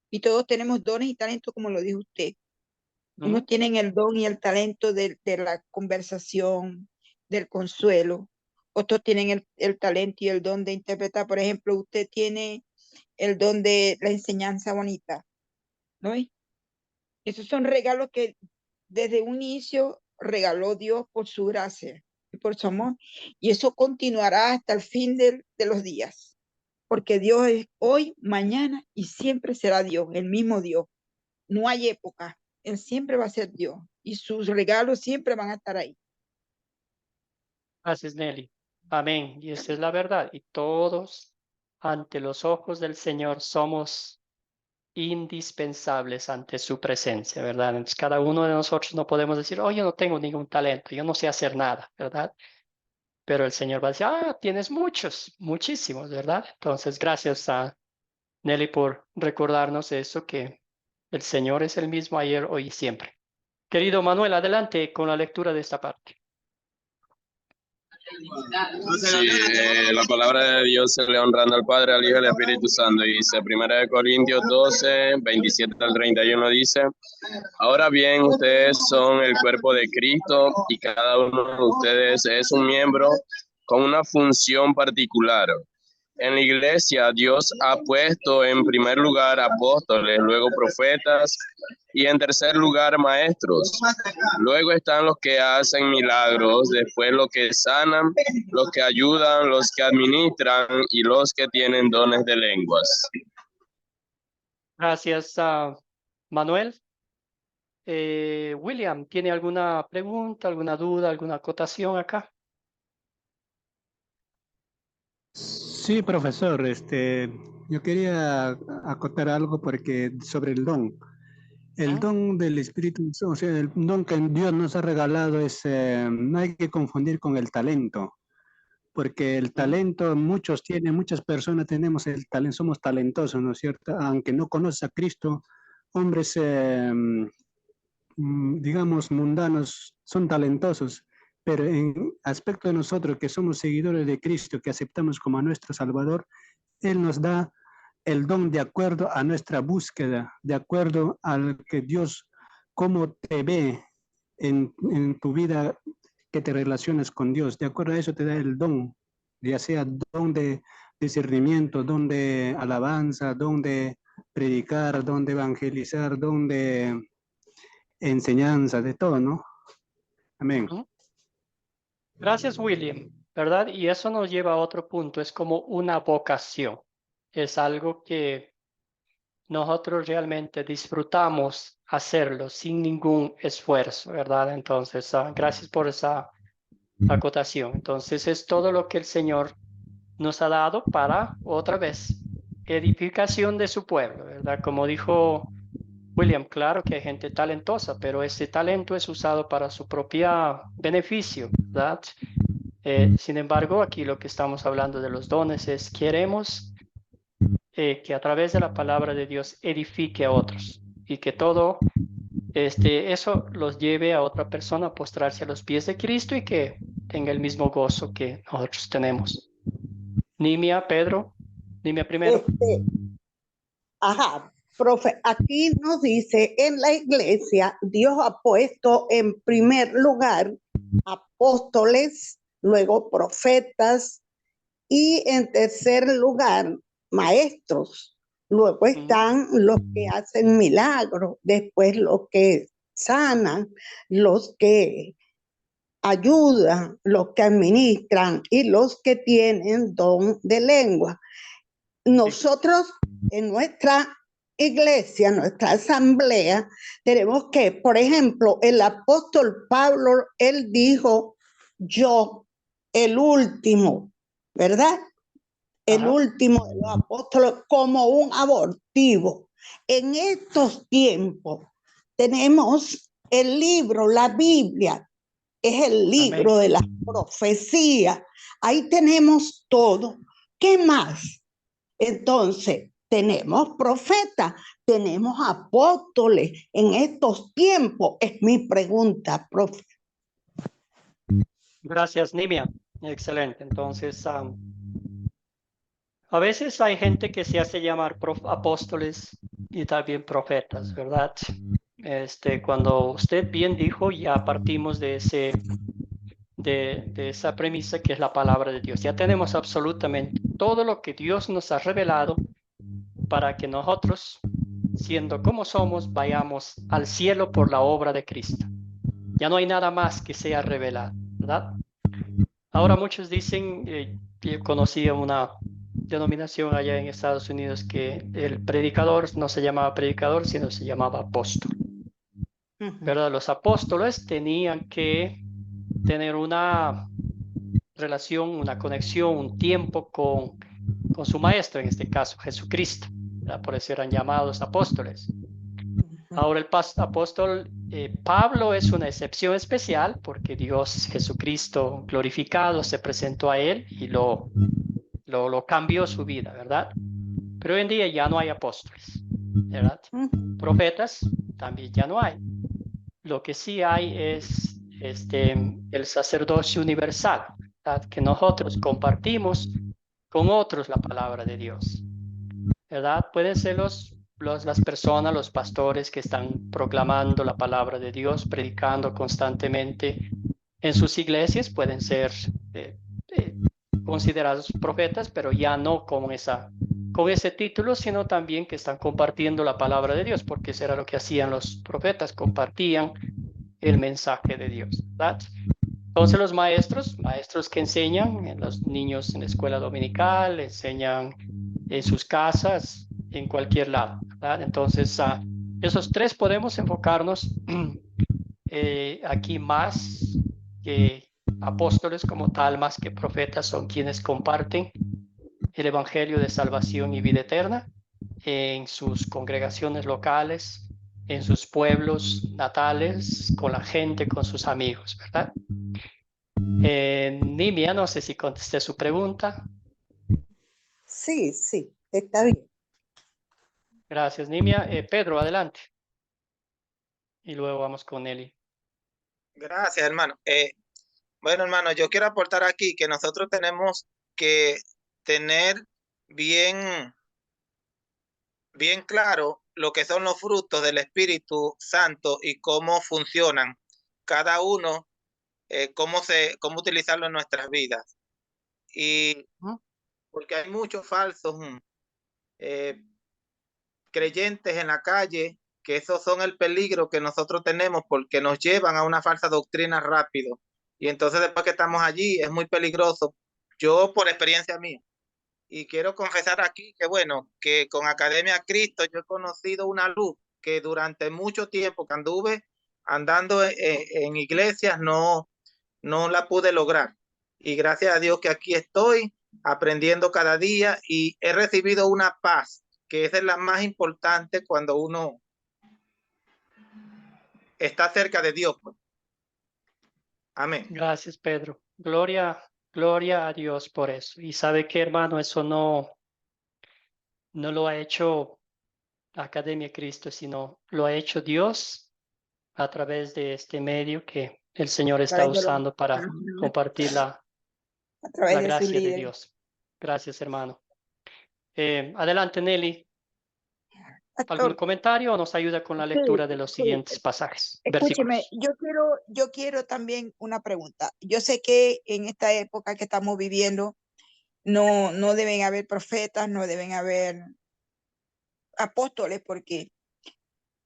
Y todos tenemos dones y talentos, como lo dijo usted. Unos tienen el don y el talento de la conversación, del consuelo. Otros tienen el talento y el don de interpretar. Por ejemplo, usted tiene el don de la enseñanza bonita, ¿no? Esos son regalos que desde un inicio regaló Dios por su gracia y por su amor. Y eso continuará hasta el fin de los días. Porque Dios es hoy, mañana y siempre será Dios, el mismo Dios. No hay época. Él siempre va a ser Dios. Y sus regalos siempre van a estar ahí. Gracias, Nelly. Amén. Y esa es la verdad. Y todos ante los ojos del Señor somos indispensables ante su presencia, ¿verdad? Entonces, cada uno de nosotros no podemos decir, oh, yo no tengo ningún talento, yo no sé hacer nada, ¿verdad? Pero el Señor va a decir, tienes muchos, muchísimos, ¿verdad? Entonces, gracias a Nelly por recordarnos eso, que el Señor es el mismo ayer, hoy y siempre. Querido Manuel, adelante con la lectura de esta parte. Sí, la palabra de Dios se le honrando al Padre, al Hijo y al Espíritu Santo. Y dice, 1 Corintios 12, 27 al 31 dice, ahora bien, ustedes son el cuerpo de Cristo y cada uno de ustedes es un miembro con una función particular. En la iglesia, Dios ha puesto en primer lugar apóstoles, luego profetas y en tercer lugar maestros. Luego están los que hacen milagros, después los que sanan, los que ayudan, los que administran y los que tienen dones de lenguas. Gracias, Manuel. William, ¿tiene alguna pregunta, alguna duda, alguna acotación acá? Sí, profesor, yo quería acotar algo porque sobre el don. El don del Espíritu, o sea, el don que Dios nos ha regalado no hay que confundir con el talento, porque el talento muchas personas tenemos el talento, somos talentosos, ¿no es cierto? Aunque no conoces a Cristo, hombres, digamos, mundanos, son talentosos. Pero en aspecto de nosotros que somos seguidores de Cristo, que aceptamos como a nuestro Salvador, Él nos da el don de acuerdo a nuestra búsqueda, de acuerdo al que Dios, cómo te ve en tu vida, que te relacionas con Dios. De acuerdo a eso te da el don, ya sea don de discernimiento, don de alabanza, don de predicar, don de evangelizar, don de enseñanza, de todo, ¿no? Amén. Gracias, William, ¿verdad? Y eso nos lleva a otro punto, es como una vocación. Es algo que nosotros realmente disfrutamos hacerlo sin ningún esfuerzo, ¿verdad? Entonces, gracias por esa acotación. Entonces, es todo lo que el Señor nos ha dado para, otra vez, edificación de su pueblo, ¿verdad? Como dijo William, claro que hay gente talentosa, pero ese talento es usado para su propio beneficio, ¿verdad? Sin embargo, aquí lo que estamos hablando de los dones es queremos que a través de la palabra de Dios edifique a otros y que todo eso los lleve a otra persona a postrarse a los pies de Cristo y que tenga el mismo gozo que nosotros tenemos. Nimia, Pedro, Nimia primero. Ajá, profe, aquí nos dice, en la iglesia Dios ha puesto en primer lugar apóstoles, luego profetas y en tercer lugar maestros. Luego están los que hacen milagros, después los que sanan, los que ayudan, los que administran y los que tienen don de lengua. Nosotros en nuestra iglesia, nuestra asamblea, tenemos que, por ejemplo, el apóstol Pablo, él dijo, yo, el último, ¿verdad? El último de los apóstoles, como un abortivo. En estos tiempos tenemos el libro, la Biblia, es el libro de la profecía. Ahí tenemos todo. ¿Qué más? Entonces, tenemos profetas, tenemos apóstoles en estos tiempos. Es mi pregunta, profe. Gracias, Nimia. Excelente. Entonces, a veces hay gente que se hace llamar apóstoles y también profetas, ¿verdad? Cuando usted bien dijo, ya partimos de esa premisa que es la palabra de Dios. Ya tenemos absolutamente todo lo que Dios nos ha revelado para que nosotros, siendo como somos, vayamos al cielo por la obra de Cristo. Ya no hay nada más que sea revelado, ¿verdad? Ahora muchos dicen, yo conocía una denominación allá en Estados Unidos que el predicador no se llamaba predicador, sino se llamaba apóstol. ¿Verdad? Los apóstoles tenían que tener una relación, una conexión, un tiempo con su maestro, en este caso Jesucristo. ¿Verdad? Por eso eran llamados apóstoles. Ahora el apóstol Pablo es una excepción especial porque Dios Jesucristo glorificado se presentó a él y lo cambió su vida, ¿verdad? Pero hoy en día ya no hay apóstoles, ¿verdad? Profetas también ya no hay. Lo que sí hay es el sacerdocio universal, ¿verdad? Que nosotros compartimos con otros la palabra de Dios, ¿verdad? Pueden ser las personas, los pastores que están proclamando la palabra de Dios, predicando constantemente en sus iglesias, pueden ser considerados profetas, pero ya no con ese título, sino también que están compartiendo la palabra de Dios, porque eso era lo que hacían los profetas, compartían el mensaje de Dios, ¿verdad? Entonces los maestros que enseñan en los niños en la escuela dominical, enseñan en sus casas, en cualquier lado, ¿verdad? Entonces, esos tres podemos enfocarnos aquí más que apóstoles como tal, más que profetas, son quienes comparten el evangelio de salvación y vida eterna en sus congregaciones locales, en sus pueblos natales, con la gente, con sus amigos, ¿verdad? Nimia, no sé si contesté su pregunta. Sí, sí, está bien. Gracias, Nimia. Pedro, adelante. Y luego vamos con Eli. Gracias, hermano. Bueno, hermano, yo quiero aportar aquí que nosotros tenemos que tener bien claro lo que son los frutos del Espíritu Santo y cómo funcionan cada uno, cómo utilizarlo en nuestras vidas. Y porque hay muchos falsos creyentes en la calle, que esos son el peligro que nosotros tenemos porque nos llevan a una falsa doctrina rápido. Y entonces después que estamos allí es muy peligroso. Yo por experiencia mía. Y quiero confesar aquí que bueno, que con Academia Cristo yo he conocido una luz que durante mucho tiempo que anduve andando en iglesias no la pude lograr. Y gracias a Dios que aquí estoy aprendiendo cada día y he recibido una paz, que esa es la más importante cuando uno está cerca de Dios, pues. Amén. Gracias, Pedro. Gloria a Dios por eso. Y sabe que, hermano, eso no lo ha hecho Academia Cristo, sino lo ha hecho Dios a través de este medio que el Señor A está través de los, usando para compartir a través la de su gracia de líder. Dios. Gracias, hermano. Adelante, Nelly. ¿Algún Pastor, comentario o nos ayuda con la lectura de los sí. siguientes pasajes? Escúcheme, Versículos. yo quiero también una pregunta. Yo sé que en esta época que estamos viviendo no deben haber profetas, no deben haber apóstoles, porque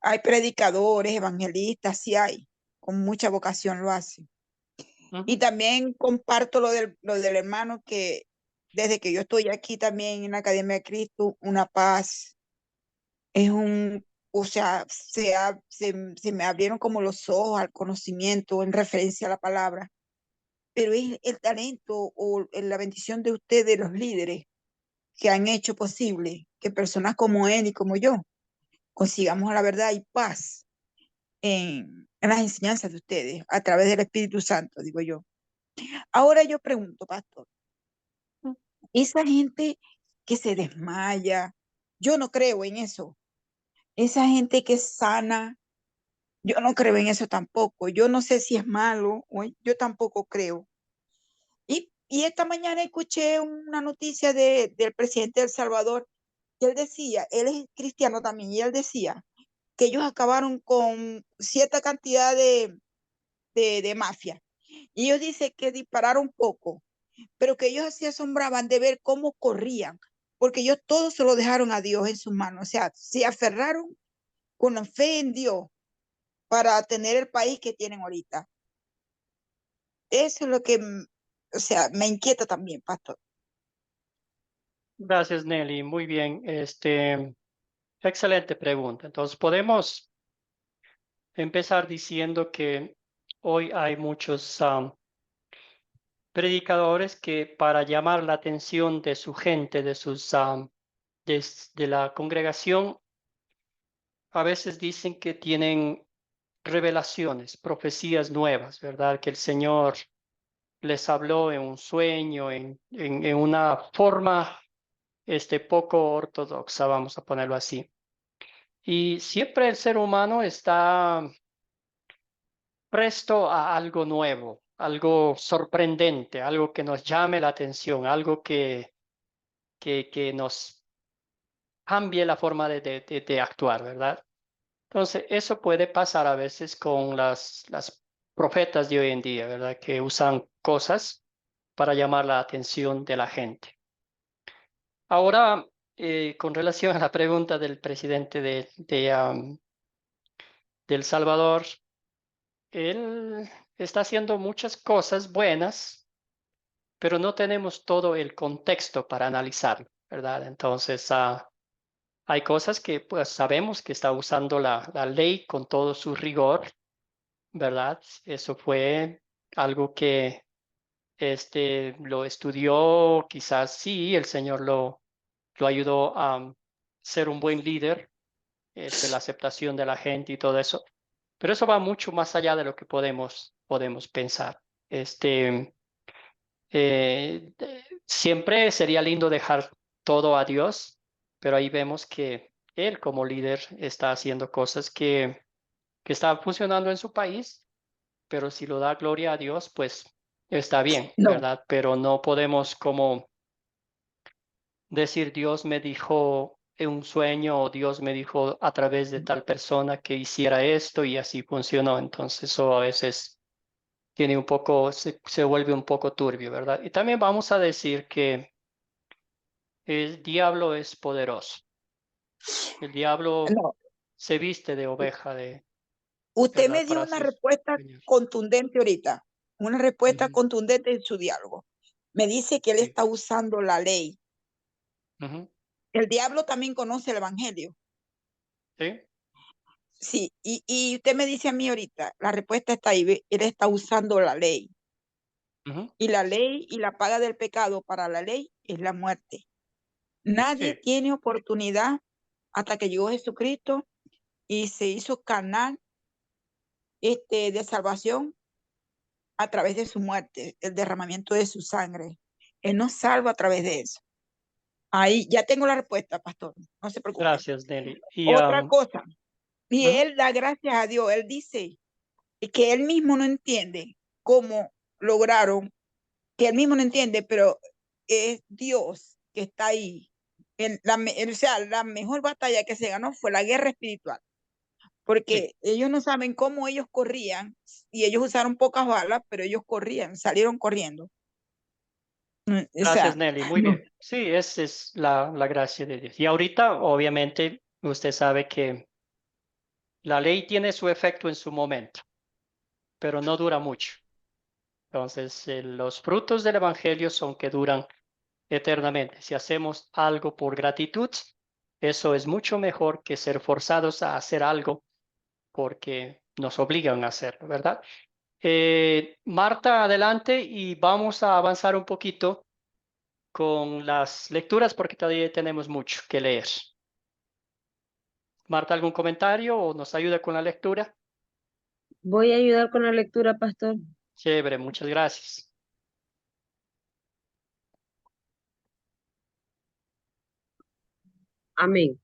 hay predicadores, evangelistas, sí hay, con mucha vocación lo hacen. Y también comparto lo del hermano que desde que yo estoy aquí también en la Academia de Cristo, una paz, es o sea, se me abrieron como los ojos al conocimiento en referencia a la palabra, pero es el talento o la bendición de ustedes, los líderes, que han hecho posible que personas como él y como yo consigamos la verdad y paz en las enseñanzas de ustedes, a través del Espíritu Santo, digo yo. Ahora yo pregunto, pastor, esa gente que se desmaya, yo no creo en eso. Esa gente que es sana, yo no creo en eso tampoco. Yo no sé si es malo, yo tampoco creo. Y esta mañana escuché una noticia del presidente de El Salvador, que él decía, él es cristiano también, y él decía que ellos acabaron con cierta cantidad de mafia. Y ellos dicen que dispararon poco, pero que ellos se asombraban de ver cómo corrían, porque ellos todos se lo dejaron a Dios en sus manos. O sea, se aferraron con la fe en Dios para tener el país que tienen ahorita. Eso es lo que, o sea, me inquieta también, pastor. Gracias, Nelly. Muy bien. Excelente pregunta. Entonces, podemos empezar diciendo que hoy hay muchos predicadores que para llamar la atención de su gente, de la congregación, a veces dicen que tienen revelaciones, profecías nuevas, ¿verdad? Que el Señor les habló en un sueño, en una forma poco ortodoxa, vamos a ponerlo así. Y siempre el ser humano está presto a algo nuevo, algo sorprendente, algo que nos llame la atención, algo que nos cambie la forma de actuar, ¿verdad? Entonces, eso puede pasar a veces con las profetas de hoy en día, ¿verdad? Que usan cosas para llamar la atención de la gente. Ahora, con relación a la pregunta del presidente de El Salvador, él está haciendo muchas cosas buenas, pero no tenemos todo el contexto para analizarlo, ¿verdad? Entonces, hay cosas que pues sabemos que está usando la ley con todo su rigor, ¿verdad? Eso fue algo que lo estudió, quizás sí, el Señor lo ayudó a ser un buen líder, la aceptación de la gente y todo eso. Pero eso va mucho más allá de lo que podemos pensar. Siempre sería lindo dejar todo a Dios, pero ahí vemos que él como líder está haciendo cosas que están funcionando en su país, pero si lo da gloria a Dios, pues está bien, No, ¿verdad? Pero no podemos como decir Dios me dijo en un sueño o Dios me dijo a través de tal persona que hiciera esto y así funcionó. Entonces eso a veces tiene un poco, se vuelve un poco turbio, ¿verdad? Y también vamos a decir que El diablo es poderoso. El diablo No, se viste de oveja de, usted ¿verdad? me dio Para una hacer respuesta engañar. contundente ahorita, una respuesta Ujú, contundente en su diálogo. Me dice que él sí, está usando la ley. ujú, El diablo también conoce el evangelio. sí, Sí, y usted me dice a mí ahorita, la respuesta está ahí, ve, él está usando la ley. ujú, Y la ley y la paga del pecado para la ley es la muerte. Nadie sí, tiene oportunidad hasta que llegó Jesucristo y se hizo canal de salvación a través de su muerte, el derramamiento de su sangre. Él nos salva a través de eso. Ahí ya tengo la respuesta, pastor. No se preocupe. gracias, Nelly. Y, Otra cosa, y ujú, él da gracias a Dios. Él dice que él mismo no entiende cómo lograron, que él mismo no entiende, pero es Dios que está ahí. O sea, la mejor batalla que se ganó fue la guerra espiritual, sí, porque ellos no saben cómo ellos corrían y ellos usaron pocas balas, pero ellos corrían, salieron corriendo. O gracias, sea, Nelly. Muy no. bien. Sí, esa es la gracia de Dios. Y ahorita, obviamente, usted sabe que la ley tiene su efecto en su momento, pero no dura mucho. Entonces, los frutos del evangelio son que duran eternamente. Si hacemos algo por gratitud, eso es mucho mejor que ser forzados a hacer algo porque nos obligan a hacerlo, ¿verdad? Marta, adelante y vamos a avanzar un poquito con las lecturas porque todavía tenemos mucho que leer. Marta, ¿algún comentario o nos ayuda con la lectura? Voy a ayudar con la lectura, pastor. Chévere, muchas gracias. Amén.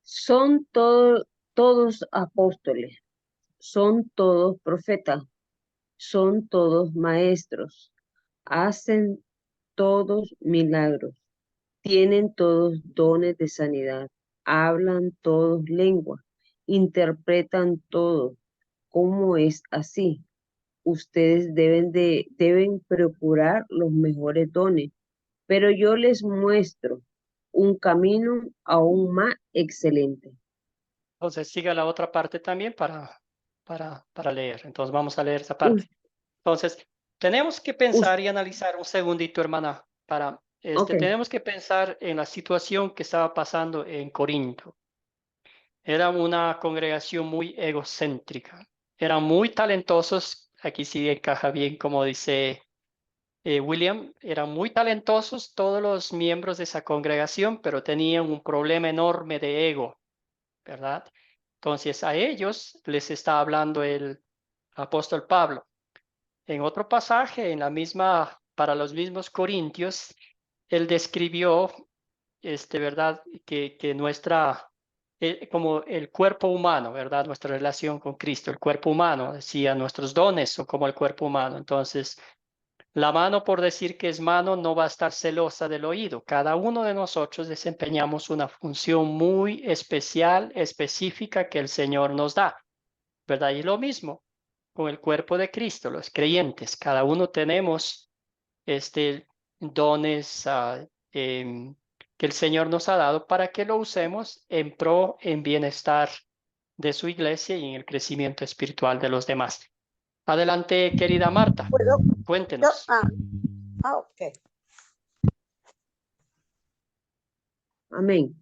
Son todos apóstoles, son todos profetas, son todos maestros, hacen todos milagros, tienen todos dones de sanidad, hablan todos lenguas, interpretan todo. ¿Cómo es así? Ustedes deben procurar los mejores dones, pero yo les muestro un camino aún más excelente. Entonces, siga la otra parte también para leer. Entonces, vamos a leer esa Us- parte. Entonces, tenemos que us- pensar y analizar un segundito, hermana, ok, tenemos que pensar en la situación que estaba pasando en Corinto. Era una congregación muy egocéntrica. Eran muy talentosos. Aquí sí encaja bien, como dice William. Eran muy talentosos todos los miembros de esa congregación, pero tenían un problema enorme de ego, ¿verdad? Entonces a ellos les está hablando el apóstol Pablo. En otro pasaje, para los mismos corintios, él describió, ¿verdad? Que como el cuerpo humano, ¿verdad? Nuestra relación con Cristo, el cuerpo humano, decía, nuestros dones son como el cuerpo humano. Entonces, la mano, por decir que es mano, no va a estar celosa del oído. Cada uno de nosotros desempeñamos una función muy especial, específica que el Señor nos da, ¿verdad? Y lo mismo con el cuerpo de Cristo, los creyentes. Cada uno tenemos dones que el Señor nos ha dado para que lo usemos en bienestar de su iglesia y en el crecimiento espiritual de los demás. Adelante, querida Marta, ¿Puedo? cuéntenos. Ok. amén.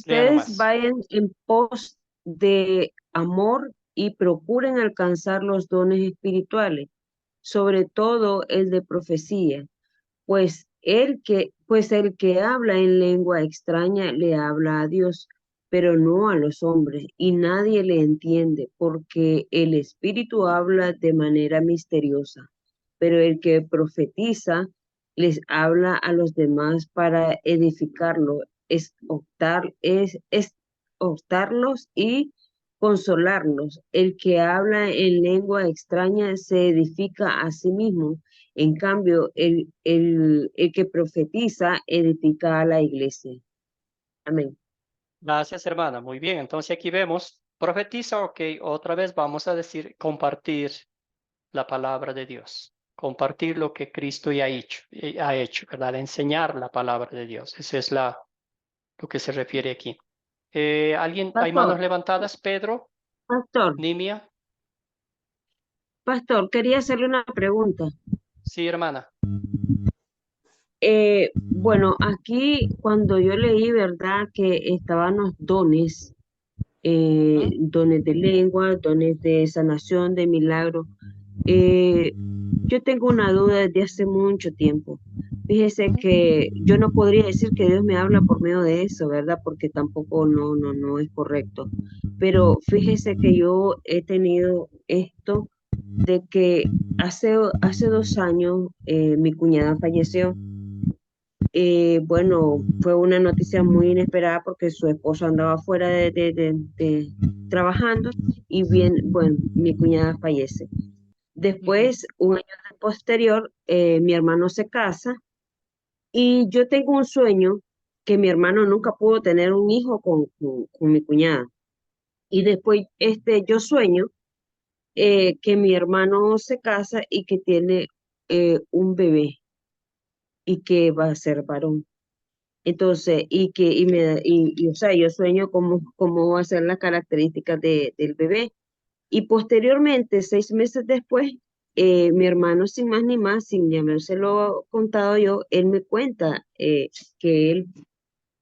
Lea Ustedes nomás. vayan en pos de amor y procuren alcanzar los dones espirituales, sobre todo el de profecía, pues el que habla en lengua extraña le habla a Dios, pero no a los hombres, y nadie le entiende, porque el Espíritu habla de manera misteriosa, pero el que profetiza les habla a los demás para edificarlo, exhortarlos y consolarlos. El que habla en lengua extraña se edifica a sí mismo. En cambio, el que profetiza edifica a la iglesia. Amén. Gracias, hermana. Muy bien. Entonces aquí vemos, profetiza, ok, otra vez vamos a decir compartir la palabra de Dios. compartir lo que Cristo ya ha hecho, ¿verdad? Enseñar la palabra de Dios. Eso es lo que se refiere aquí. ¿Alguien? ¿Hay manos Pastor, levantadas? Pedro, pastor, Nimia. pastor, quería hacerle una pregunta. Sí, hermana. Bueno, aquí cuando yo leí, ¿verdad? Que estaban los dones, dones de lengua, dones de sanación, de milagro. Yo tengo una duda desde hace mucho tiempo. Fíjese que yo no podría decir que Dios me habla por medio de eso, ¿verdad? Porque tampoco no es correcto. Pero fíjese que yo he tenido esto de que hace 2 años mi cuñada falleció. Bueno, fue una noticia muy inesperada porque su esposo andaba fuera de trabajando y bien, bueno, mi cuñada fallece. Después, un año posterior, mi hermano se casa y yo tengo un sueño que mi hermano nunca pudo tener un hijo con mi cuñada. Y después, yo sueño que mi hermano se casa y que tiene un bebé y que va a ser varón. Entonces, o sea, yo sueño cómo va a ser las características del bebé. Y posteriormente, 6 meses después, mi hermano, sin más ni más, sin ni habérselo contado yo, él me cuenta que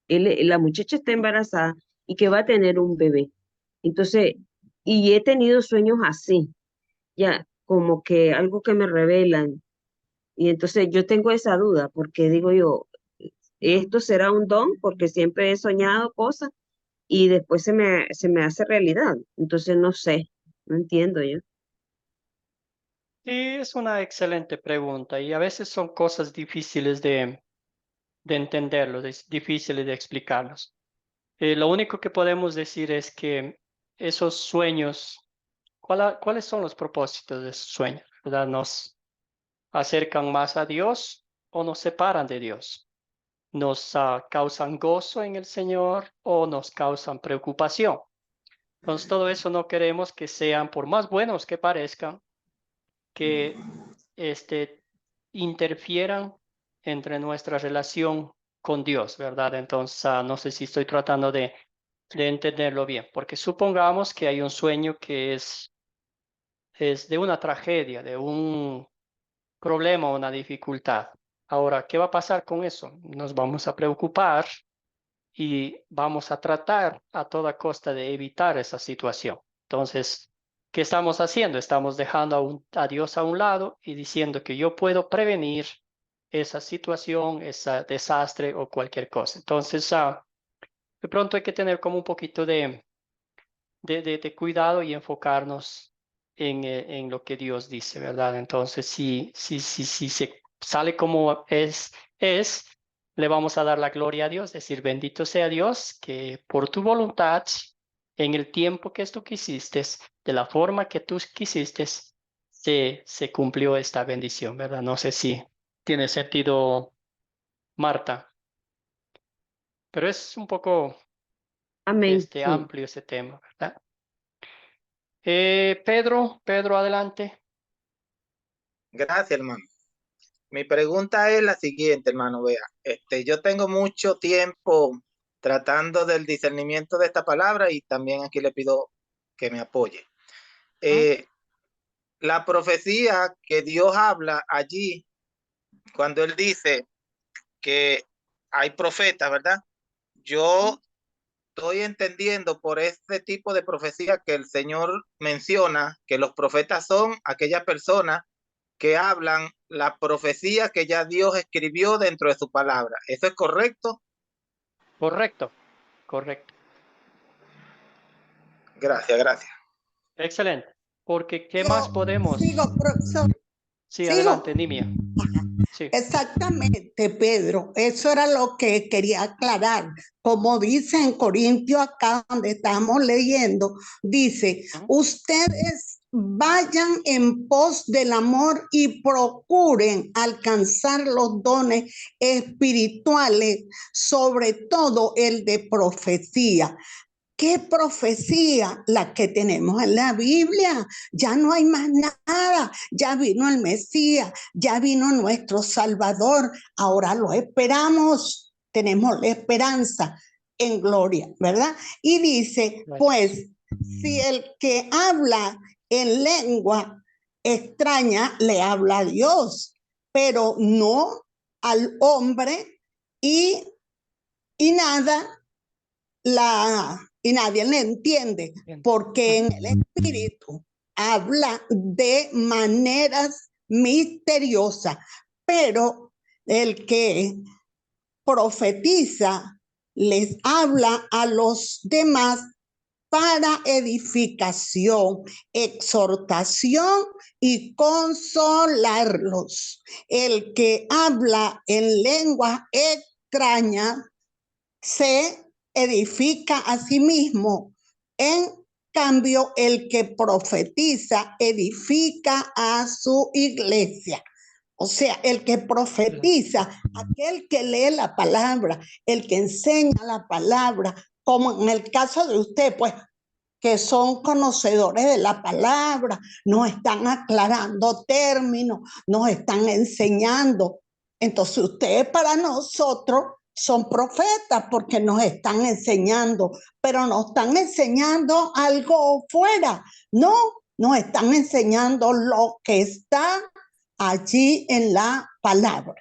la muchacha está embarazada y que va a tener un bebé. Entonces, y he tenido sueños así, ya, como que algo que me revelan. Y entonces yo tengo esa duda, porque digo yo, esto será un don, porque siempre he soñado cosas y después se me hace realidad. Entonces no sé, no entiendo yo. Sí, es una excelente pregunta y a veces son cosas difíciles de entenderlos, difíciles de explicarlos. Lo único que podemos decir es que esos sueños, ¿cuáles son los propósitos de esos sueños? ¿Verdad? ¿Nos acercan más a Dios o nos separan de Dios? ¿Nos causan gozo en el Señor o nos causan preocupación? Entonces, todo eso no queremos que sean, por más buenos que parezcan, que interfieran entre nuestra relación con Dios, ¿verdad? Entonces, no sé si estoy tratando de entenderlo bien, porque supongamos que hay un sueño que es de una tragedia, de un problema o una dificultad. Ahora, ¿qué va a pasar con eso? Nos vamos a preocupar y vamos a tratar a toda costa de evitar esa situación. Entonces, ¿qué estamos haciendo? Estamos dejando a Dios a un lado y diciendo que yo puedo prevenir esa situación, ese desastre o cualquier cosa. Entonces, de pronto hay que tener como un poquito de cuidado y enfocarnos en lo que Dios dice, ¿verdad? Entonces, si se sale como le vamos a dar la gloria a Dios, decir, bendito sea Dios, que por tu voluntad, en el tiempo que tú quisiste, de la forma que tú quisiste, se cumplió esta bendición, ¿verdad? No sé si tiene sentido, Marta, pero es un poco Amén, sí. amplio ese tema, ¿verdad? Pedro, adelante. Gracias, hermano. Mi pregunta es la siguiente, hermano. Vea, yo tengo mucho tiempo tratando del discernimiento de esta palabra y también aquí le pido que me apoye. La profecía que Dios habla allí, cuando Él dice que hay profetas, ¿verdad? Yo estoy entendiendo por este tipo de profecía que el Señor menciona que los profetas son aquellas personas que hablan la profecía que ya Dios escribió dentro de su palabra. ¿Eso es correcto? Correcto. Gracias. Excelente. Porque, ¿qué más podemos? Sigo, profesor. Sí, adelante, Nimia. Sí. Exactamente, Pedro. Eso era lo que quería aclarar. Como dice en Corintios, acá donde estamos leyendo, dice, ustedes vayan en pos del amor y procuren alcanzar los dones espirituales, sobre todo el de profecía. ¿Qué profecía? La que tenemos en la Biblia. Ya no hay más nada. Ya vino el Mesías, ya vino nuestro Salvador. Ahora lo esperamos. Tenemos la esperanza en gloria, ¿verdad? Y dice, pues, si el que habla en lengua extraña le habla a Dios, pero no al hombre y nada y nadie le entiende, porque en el espíritu habla de maneras misteriosas, pero el que profetiza les habla a los demás para edificación, exhortación y consolarlos. El que habla en lengua extraña se edifica a sí mismo. En cambio, el que profetiza edifica a su iglesia. O sea, el que profetiza, aquel que lee la palabra, el que enseña la palabra, como en el caso de usted, pues, que son conocedores de la palabra, nos están aclarando términos, nos están enseñando. Entonces, ustedes para nosotros son profetas porque nos están enseñando, pero nos están enseñando algo fuera, no, nos están enseñando lo que está allí en la palabra.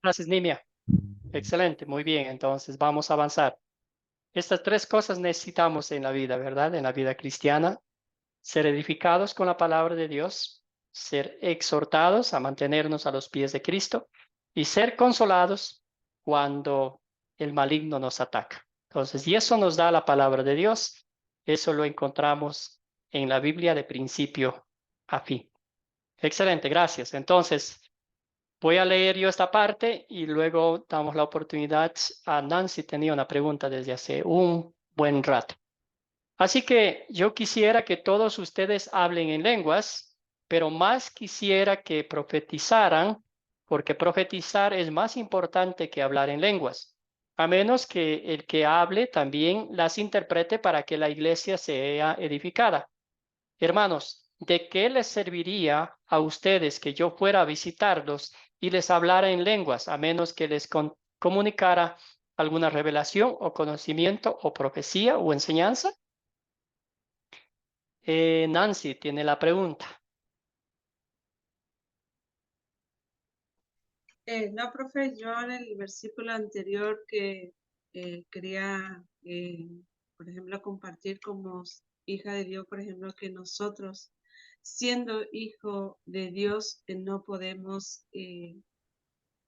Gracias, Nimia. Excelente, muy bien. Entonces vamos a avanzar. Estas tres cosas necesitamos en la vida, ¿verdad? En la vida cristiana. Ser edificados con la palabra de Dios, ser exhortados a mantenernos a los pies de Cristo y ser consolados cuando el maligno nos ataca. Entonces, y eso nos da la palabra de Dios. Eso lo encontramos en la Biblia de principio a fin. Excelente, gracias. Entonces, voy a leer yo esta parte y luego damos la oportunidad a Nancy. Tenía una pregunta desde hace un buen rato. Así que yo quisiera que todos ustedes hablen en lenguas, pero más quisiera que profetizaran, porque profetizar es más importante que hablar en lenguas, a menos que el que hable también las interprete para que la iglesia sea edificada. Hermanos, ¿de qué les serviría a ustedes que yo fuera a visitarlos y les hablara en lenguas, a menos que les comunicara alguna revelación o conocimiento o profecía o enseñanza? Nancy tiene la pregunta. No, profe, yo en el versículo anterior que quería, por ejemplo, compartir como hija de Dios, por ejemplo, que nosotros, siendo hijo de Dios, no podemos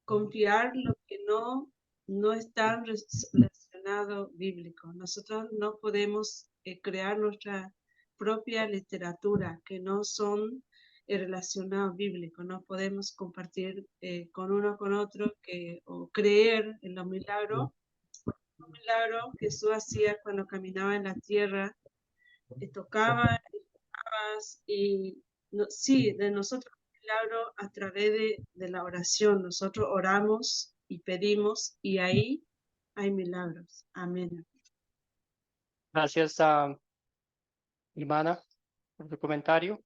confiar lo que no está relacionado bíblico. Nosotros no podemos crear nuestra propia literatura que no son relacionados bíblicos. No podemos compartir con uno con otro o creer en los milagros. Un milagro que Jesús hacía cuando caminaba en la tierra, tocaba y sí, de nosotros milagro a través de la oración. Nosotros oramos y pedimos y ahí hay milagros. Amén. Gracias, hermana, por tu comentario.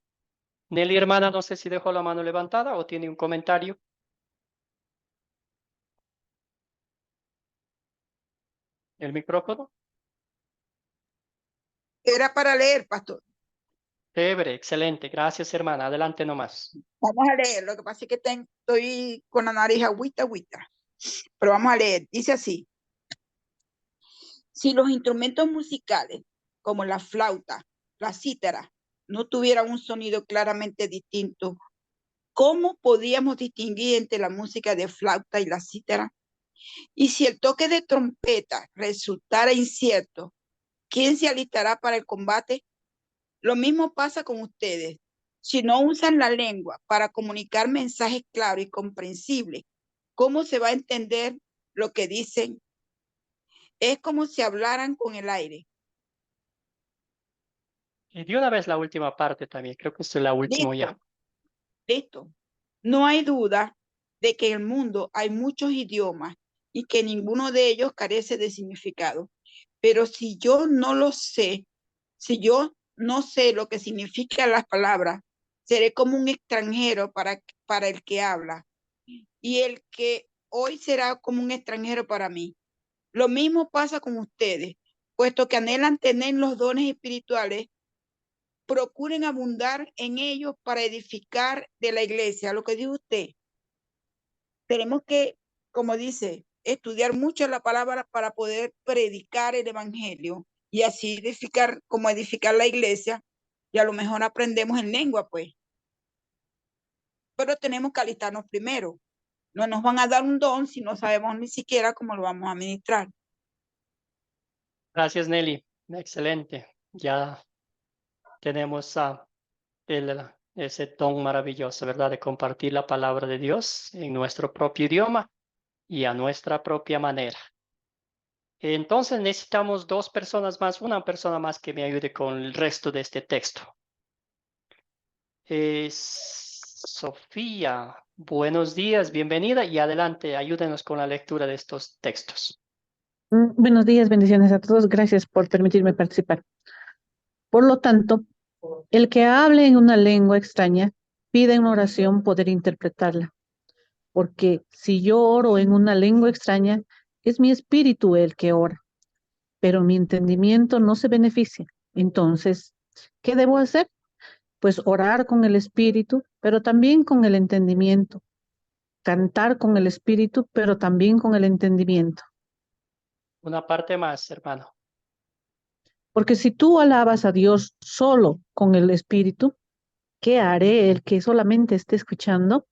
Nelly, hermana, no sé si dejó la mano levantada o tiene un comentario. ¿El micrófono? Era para leer, pastor. Chévere, excelente. Gracias, hermana. Adelante nomás. Vamos a leer. Lo que pasa es que estoy con la nariz agüita. Pero vamos a leer. Dice así. Si los instrumentos musicales, como la flauta, la cítara, no tuvieran un sonido claramente distinto, ¿cómo podíamos distinguir entre la música de flauta y la cítara? Y si el toque de trompeta resultara incierto, ¿quién se alistará para el combate? Lo mismo pasa con ustedes. Si no usan la lengua para comunicar mensajes claros y comprensibles, ¿cómo se va a entender lo que dicen? Es como si hablaran con el aire. Y de una vez la última parte también. Creo que esto es la última ya. Listo. No hay duda de que en el mundo hay muchos idiomas y que ninguno de ellos carece de significado. Pero si yo no lo sé, si yo no sé lo que significa las palabras, seré como un extranjero para el que habla. Y el que hoy será como un extranjero para mí. Lo mismo pasa con ustedes, puesto que anhelan tener los dones espirituales, procuren abundar en ellos para edificar de la iglesia. Lo que dice usted, tenemos que, como dice, estudiar mucho la palabra para poder predicar el evangelio y así edificar, como edificar la iglesia, y a lo mejor aprendemos en lengua, pues. Pero tenemos que alistarnos primero. No nos van a dar un don si no sabemos ni siquiera cómo lo vamos a administrar. Gracias, Nelly. Excelente. Ya tenemos ese don maravilloso, ¿verdad? De compartir la palabra de Dios en nuestro propio idioma y a nuestra propia manera. Entonces necesitamos dos personas más, una persona más que me ayude con el resto de este texto. Sofía, buenos días, bienvenida y adelante, ayúdenos con la lectura de estos textos. Buenos días, bendiciones a todos. Gracias por permitirme participar. Por lo tanto, el que hable en una lengua extraña, pide en oración poder interpretarla. Porque si yo oro en una lengua extraña, es mi espíritu el que ora, pero mi entendimiento no se beneficia. Entonces, ¿qué debo hacer? Pues orar con el espíritu, pero también con el entendimiento. Cantar con el espíritu, pero también con el entendimiento. Una parte más, hermano. Porque si tú alabas a Dios solo con el espíritu, ¿qué haré el que solamente esté escuchando?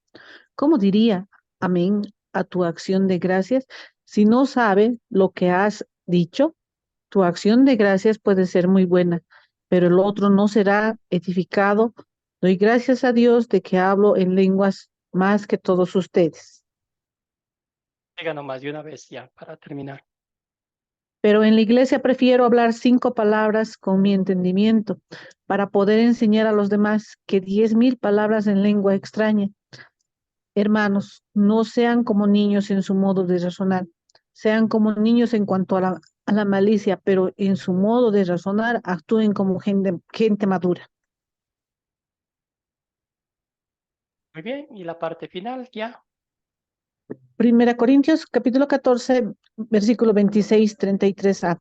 ¿Cómo diría amén a tu acción de gracias si no sabe lo que has dicho? Tu acción de gracias puede ser muy buena, pero el otro no será edificado. Doy gracias a Dios de que hablo en lenguas más que todos ustedes. Diga nomás de una vez ya para terminar. Pero en la iglesia prefiero hablar 5 palabras con mi entendimiento para poder enseñar a los demás que 10,000 palabras en lengua extraña. Hermanos, no sean como niños en su modo de razonar, sean como niños en cuanto a la malicia, pero en su modo de razonar actúen como gente madura. Muy bien, y la parte final ya. 1 Corintios capítulo 14, versículo 26, 33a.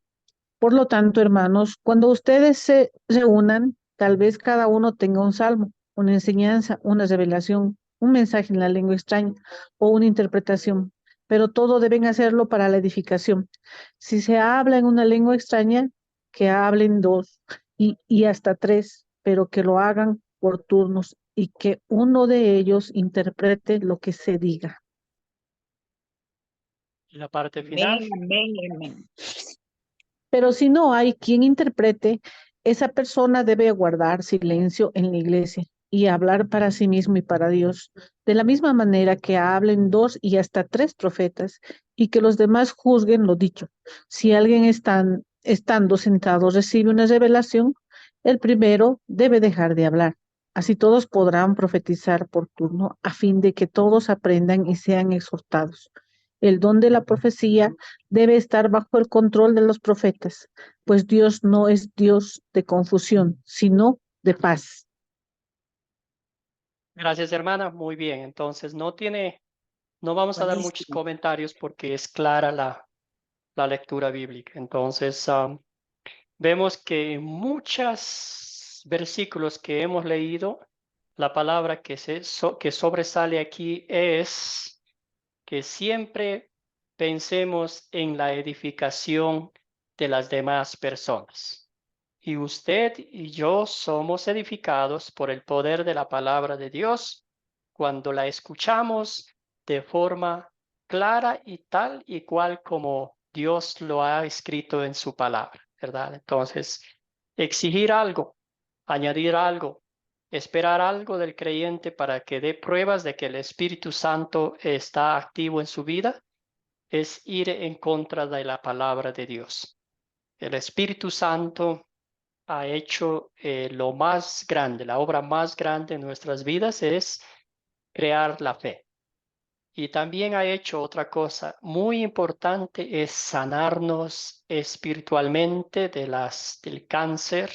Por lo tanto, hermanos, cuando ustedes se reúnan, tal vez cada uno tenga un salmo, una enseñanza, una revelación, un mensaje en la lengua extraña o una interpretación, pero todo deben hacerlo para la edificación. Si se habla en una lengua extraña, que hablen 2 y hasta 3, pero que lo hagan por turnos y que uno de ellos interprete lo que se diga. Y la parte final. Amén, amén. Pero si no hay quien interprete, esa persona debe guardar silencio en la iglesia y hablar para sí mismo y para Dios, de la misma manera que hablen 2 y hasta 3 profetas y que los demás juzguen lo dicho. Si alguien estando sentado recibe una revelación, el primero debe dejar de hablar. Así todos podrán profetizar por turno a fin de que todos aprendan y sean exhortados. El don de la profecía debe estar bajo el control de los profetas, pues Dios no es Dios de confusión, sino de paz. Gracias, hermana. Muy bien. Entonces, no vamos a dar muchos Buenísimo. comentarios porque es clara la lectura bíblica. Entonces, vemos que en muchos versículos que hemos leído, la palabra que sobresale aquí es que siempre pensemos en la edificación de las demás personas. Y usted y yo somos edificados por el poder de la palabra de Dios cuando la escuchamos de forma clara y tal y cual como Dios lo ha escrito en su palabra, ¿verdad? Entonces, exigir algo, añadir algo, esperar algo del creyente para que dé pruebas de que el Espíritu Santo está activo en su vida, es ir en contra de la palabra de Dios. El Espíritu Santo ha hecho lo más grande, la obra más grande en nuestras vidas es crear la fe. Y también ha hecho otra cosa muy importante, es sanarnos espiritualmente del cáncer,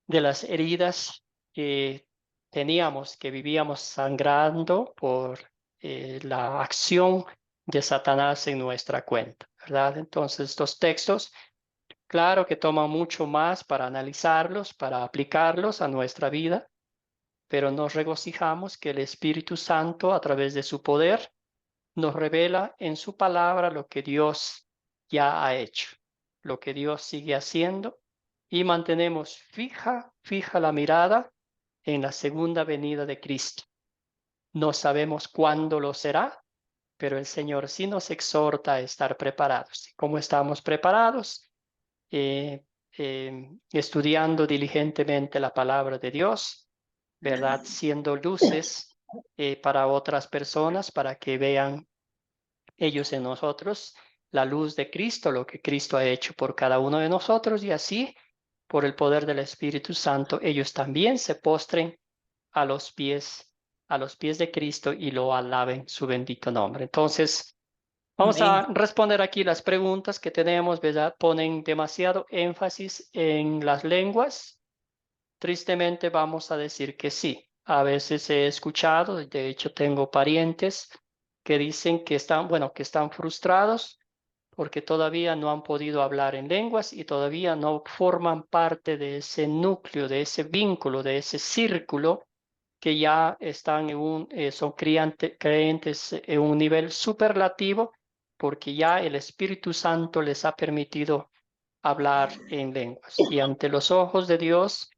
de las heridas que teníamos, que vivíamos sangrando por la acción de Satanás en nuestra cuenta, ¿verdad? Entonces, estos textos, claro que toman mucho más para analizarlos, para aplicarlos a nuestra vida, pero nos regocijamos que el Espíritu Santo, a través de su poder, nos revela en su palabra lo que Dios ya ha hecho, lo que Dios sigue haciendo, y mantenemos fija la mirada en la segunda venida de Cristo. No sabemos cuándo lo será, pero el Señor sí nos exhorta a estar preparados. ¿Cómo estamos preparados? Estudiando diligentemente la palabra de Dios, ¿verdad? Siendo luces para otras personas, para que vean ellos en nosotros la luz de Cristo, lo que Cristo ha hecho por cada uno de nosotros, y así, por el poder del Espíritu Santo, ellos también se postren a los pies de Cristo y lo alaben su bendito nombre. Entonces, vamos a responder aquí las preguntas que tenemos, ¿verdad? Ponen demasiado énfasis en las lenguas. Tristemente vamos a decir que sí. A veces he escuchado, de hecho tengo parientes que dicen que están frustrados porque todavía no han podido hablar en lenguas y todavía no forman parte de ese núcleo, de ese vínculo, de ese círculo que ya están son creyentes en un nivel superlativo, porque ya el Espíritu Santo les ha permitido hablar en lenguas. Y ante los ojos de Dios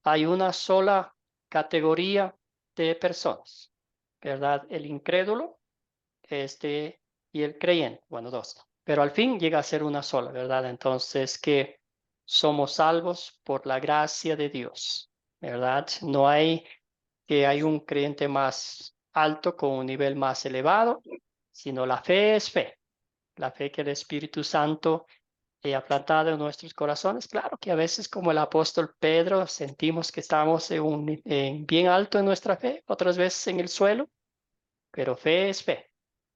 hay una sola categoría de personas, ¿verdad? El incrédulo y el creyente, bueno, dos. Pero al fin llega a ser una sola, ¿verdad? Entonces, que somos salvos por la gracia de Dios, ¿verdad? No hay un creyente más alto con un nivel más elevado, sino la fe es fe. La fe que el Espíritu Santo ha plantado en nuestros corazones. Claro que a veces, como el apóstol Pedro, sentimos que estamos bien alto en nuestra fe, otras veces en el suelo, pero fe es fe.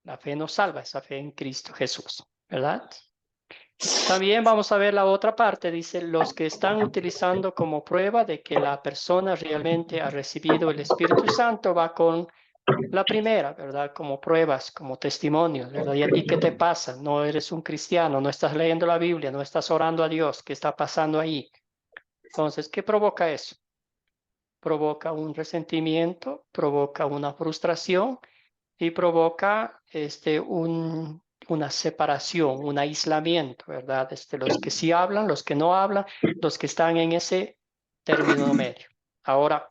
La fe nos salva, esa fe en Cristo Jesús, ¿verdad? También vamos a ver la otra parte, dice, los que están utilizando como prueba de que la persona realmente ha recibido el Espíritu Santo va con la primera, ¿verdad? Como pruebas, como testimonios, ¿verdad? ¿Y a ti qué te pasa? No eres un cristiano, no estás leyendo la Biblia, no estás orando a Dios, ¿qué está pasando ahí? Entonces, ¿qué provoca eso? Provoca un resentimiento, provoca una frustración y provoca una separación, un aislamiento, ¿verdad? Los que sí hablan, los que no hablan, los que están en ese término medio. Ahora,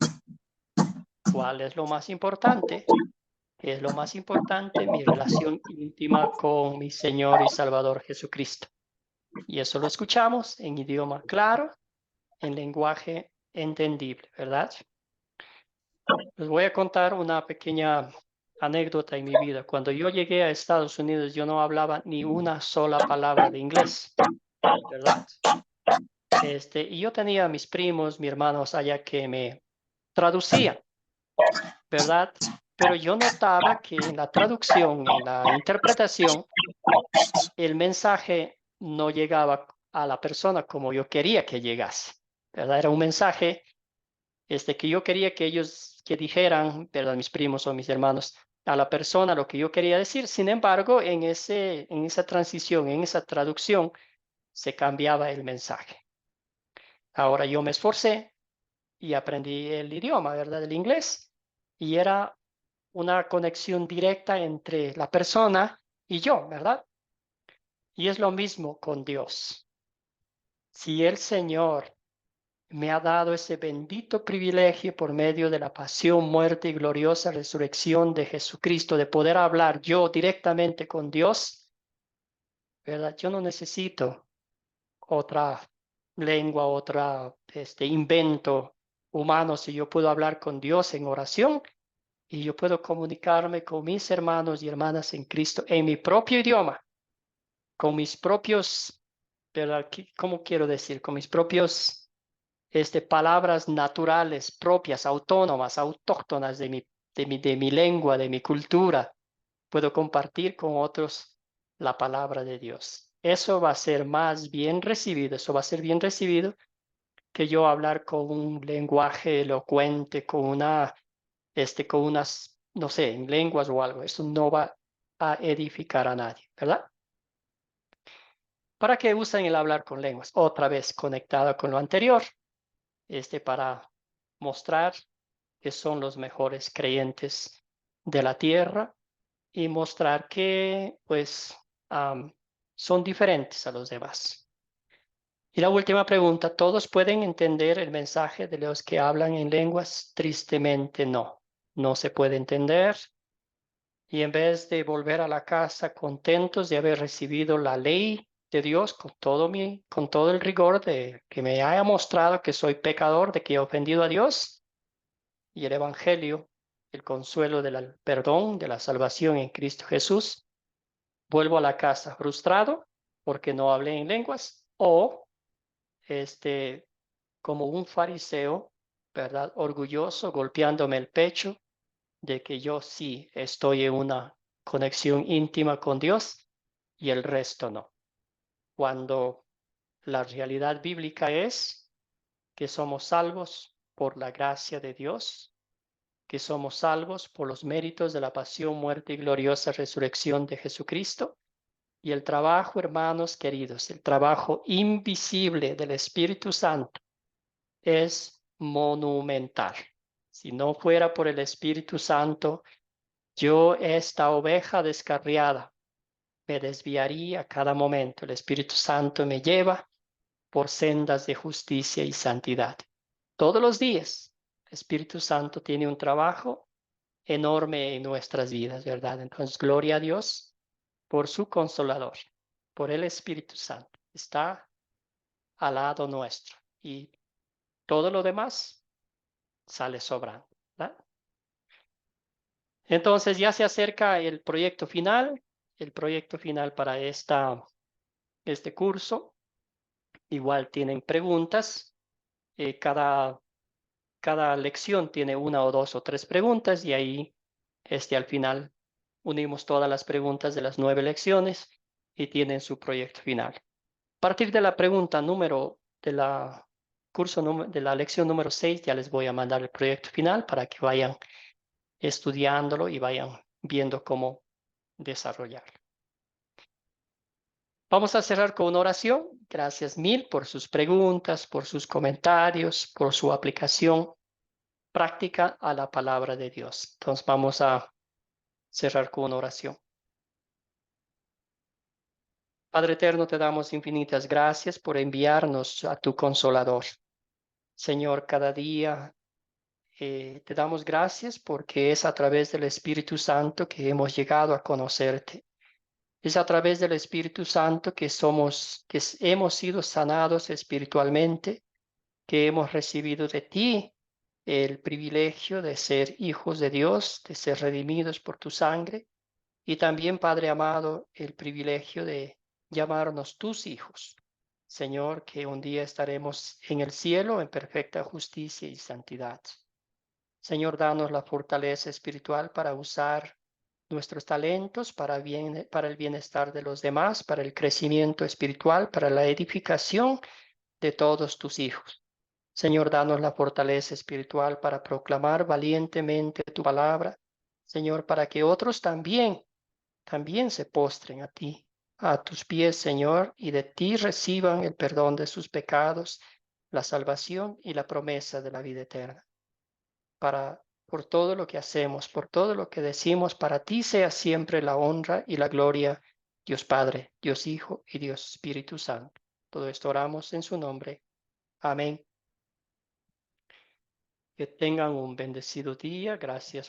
¿cuál es lo más importante? ¿Qué es lo más importante? Mi relación íntima con mi Señor y Salvador Jesucristo. Y eso lo escuchamos en idioma claro, en lenguaje entendible, ¿verdad? Les voy a contar una pequeña anécdota en mi vida. Cuando yo llegué a Estados Unidos, yo no hablaba ni una sola palabra de inglés, ¿verdad? Y yo tenía a mis primos, mis hermanos allá que me traducían, ¿verdad? Pero yo notaba que en la traducción, en la interpretación, el mensaje no llegaba a la persona como yo quería que llegase, ¿verdad? Era un mensaje que yo quería que ellos que dijeran, ¿verdad? Mis primos o mis hermanos, a la persona lo que yo quería decir. Sin embargo, en esa transición, en esa traducción, se cambiaba el mensaje. Ahora yo me esforcé y aprendí el idioma, ¿verdad? El inglés. Y era una conexión directa entre la persona y yo, ¿verdad? Y es lo mismo con Dios. Si el Señor me ha dado ese bendito privilegio por medio de la pasión, muerte y gloriosa resurrección de Jesucristo, de poder hablar yo directamente con Dios, ¿verdad? Yo no necesito otra lengua, invento humano. Si yo puedo hablar con Dios en oración y yo puedo comunicarme con mis hermanos y hermanas en Cristo en mi propio idioma, con mis propios, ¿verdad? ¿Cómo quiero decir? Con mis propios palabras naturales, propias, autónomas, autóctonas de mi lengua, de mi cultura, puedo compartir con otros la palabra de Dios. Eso va a ser más bien recibido, eso va a ser bien recibido que yo hablar con un lenguaje elocuente, con unas, no sé, en lenguas o algo. Eso no va a edificar a nadie, ¿verdad? ¿Para qué usan el hablar con lenguas? Otra vez conectado con lo anterior, para mostrar que son los mejores creyentes de la tierra y mostrar que, pues, son diferentes a los demás. Y la última pregunta, ¿todos pueden entender el mensaje de los que hablan en lenguas? Tristemente no, no se puede entender. Y en vez de volver a la casa contentos de haber recibido la ley de Dios con todo el rigor de que me haya mostrado que soy pecador, de que he ofendido a Dios, y el evangelio, el consuelo del perdón, de la salvación en Cristo Jesús, vuelvo a la casa frustrado porque no hablé en lenguas, o como un fariseo, ¿verdad? Orgulloso, golpeándome el pecho de que yo sí estoy en una conexión íntima con Dios y el resto no. Cuando la realidad bíblica es que somos salvos por la gracia de Dios, que somos salvos por los méritos de la pasión, muerte y gloriosa resurrección de Jesucristo. Y el trabajo, hermanos queridos, el trabajo invisible del Espíritu Santo es monumental. Si no fuera por el Espíritu Santo, yo, esta oveja descarriada, me desviaría a cada momento. El Espíritu Santo me lleva por sendas de justicia y santidad. Todos los días, el Espíritu Santo tiene un trabajo enorme en nuestras vidas, ¿verdad? Entonces, gloria a Dios por su consolador, por el Espíritu Santo. Está al lado nuestro y todo lo demás sale sobrando, ¿verdad? Entonces ya se acerca el proyecto final para este curso. Igual tienen preguntas. Cada lección tiene una o dos o tres preguntas y ahí al final unimos todas las preguntas de las 9 lecciones y tienen su proyecto final. A partir de la pregunta de la lección número 6 ya les voy a mandar el proyecto final para que vayan estudiándolo y vayan viendo cómo desarrollarlo. Vamos a cerrar con una oración. Gracias mil por sus preguntas, por sus comentarios, por su aplicación práctica a la palabra de Dios. Entonces vamos a cerrar con una oración. Padre eterno, te damos infinitas gracias por enviarnos a tu Consolador. Señor, cada día te damos gracias porque es a través del Espíritu Santo que hemos llegado a conocerte. Es a través del Espíritu Santo que hemos sido sanados espiritualmente, que hemos recibido de ti el privilegio de ser hijos de Dios, de ser redimidos por tu sangre, y también, Padre amado, el privilegio de llamarnos tus hijos. Señor, que un día estaremos en el cielo en perfecta justicia y santidad. Señor, danos la fortaleza espiritual para usar nuestros talentos para el bienestar de los demás, para el crecimiento espiritual, para la edificación de todos tus hijos. Señor, danos la fortaleza espiritual para proclamar valientemente tu palabra. Señor, para que otros también se postren a ti, a tus pies, Señor, y de ti reciban el perdón de sus pecados, la salvación y la promesa de la vida eterna. Por todo lo que hacemos, por todo lo que decimos, para ti sea siempre la honra y la gloria, Dios Padre, Dios Hijo y Dios Espíritu Santo. Todo esto oramos en su nombre. Amén. Que tengan un bendecido día. Gracias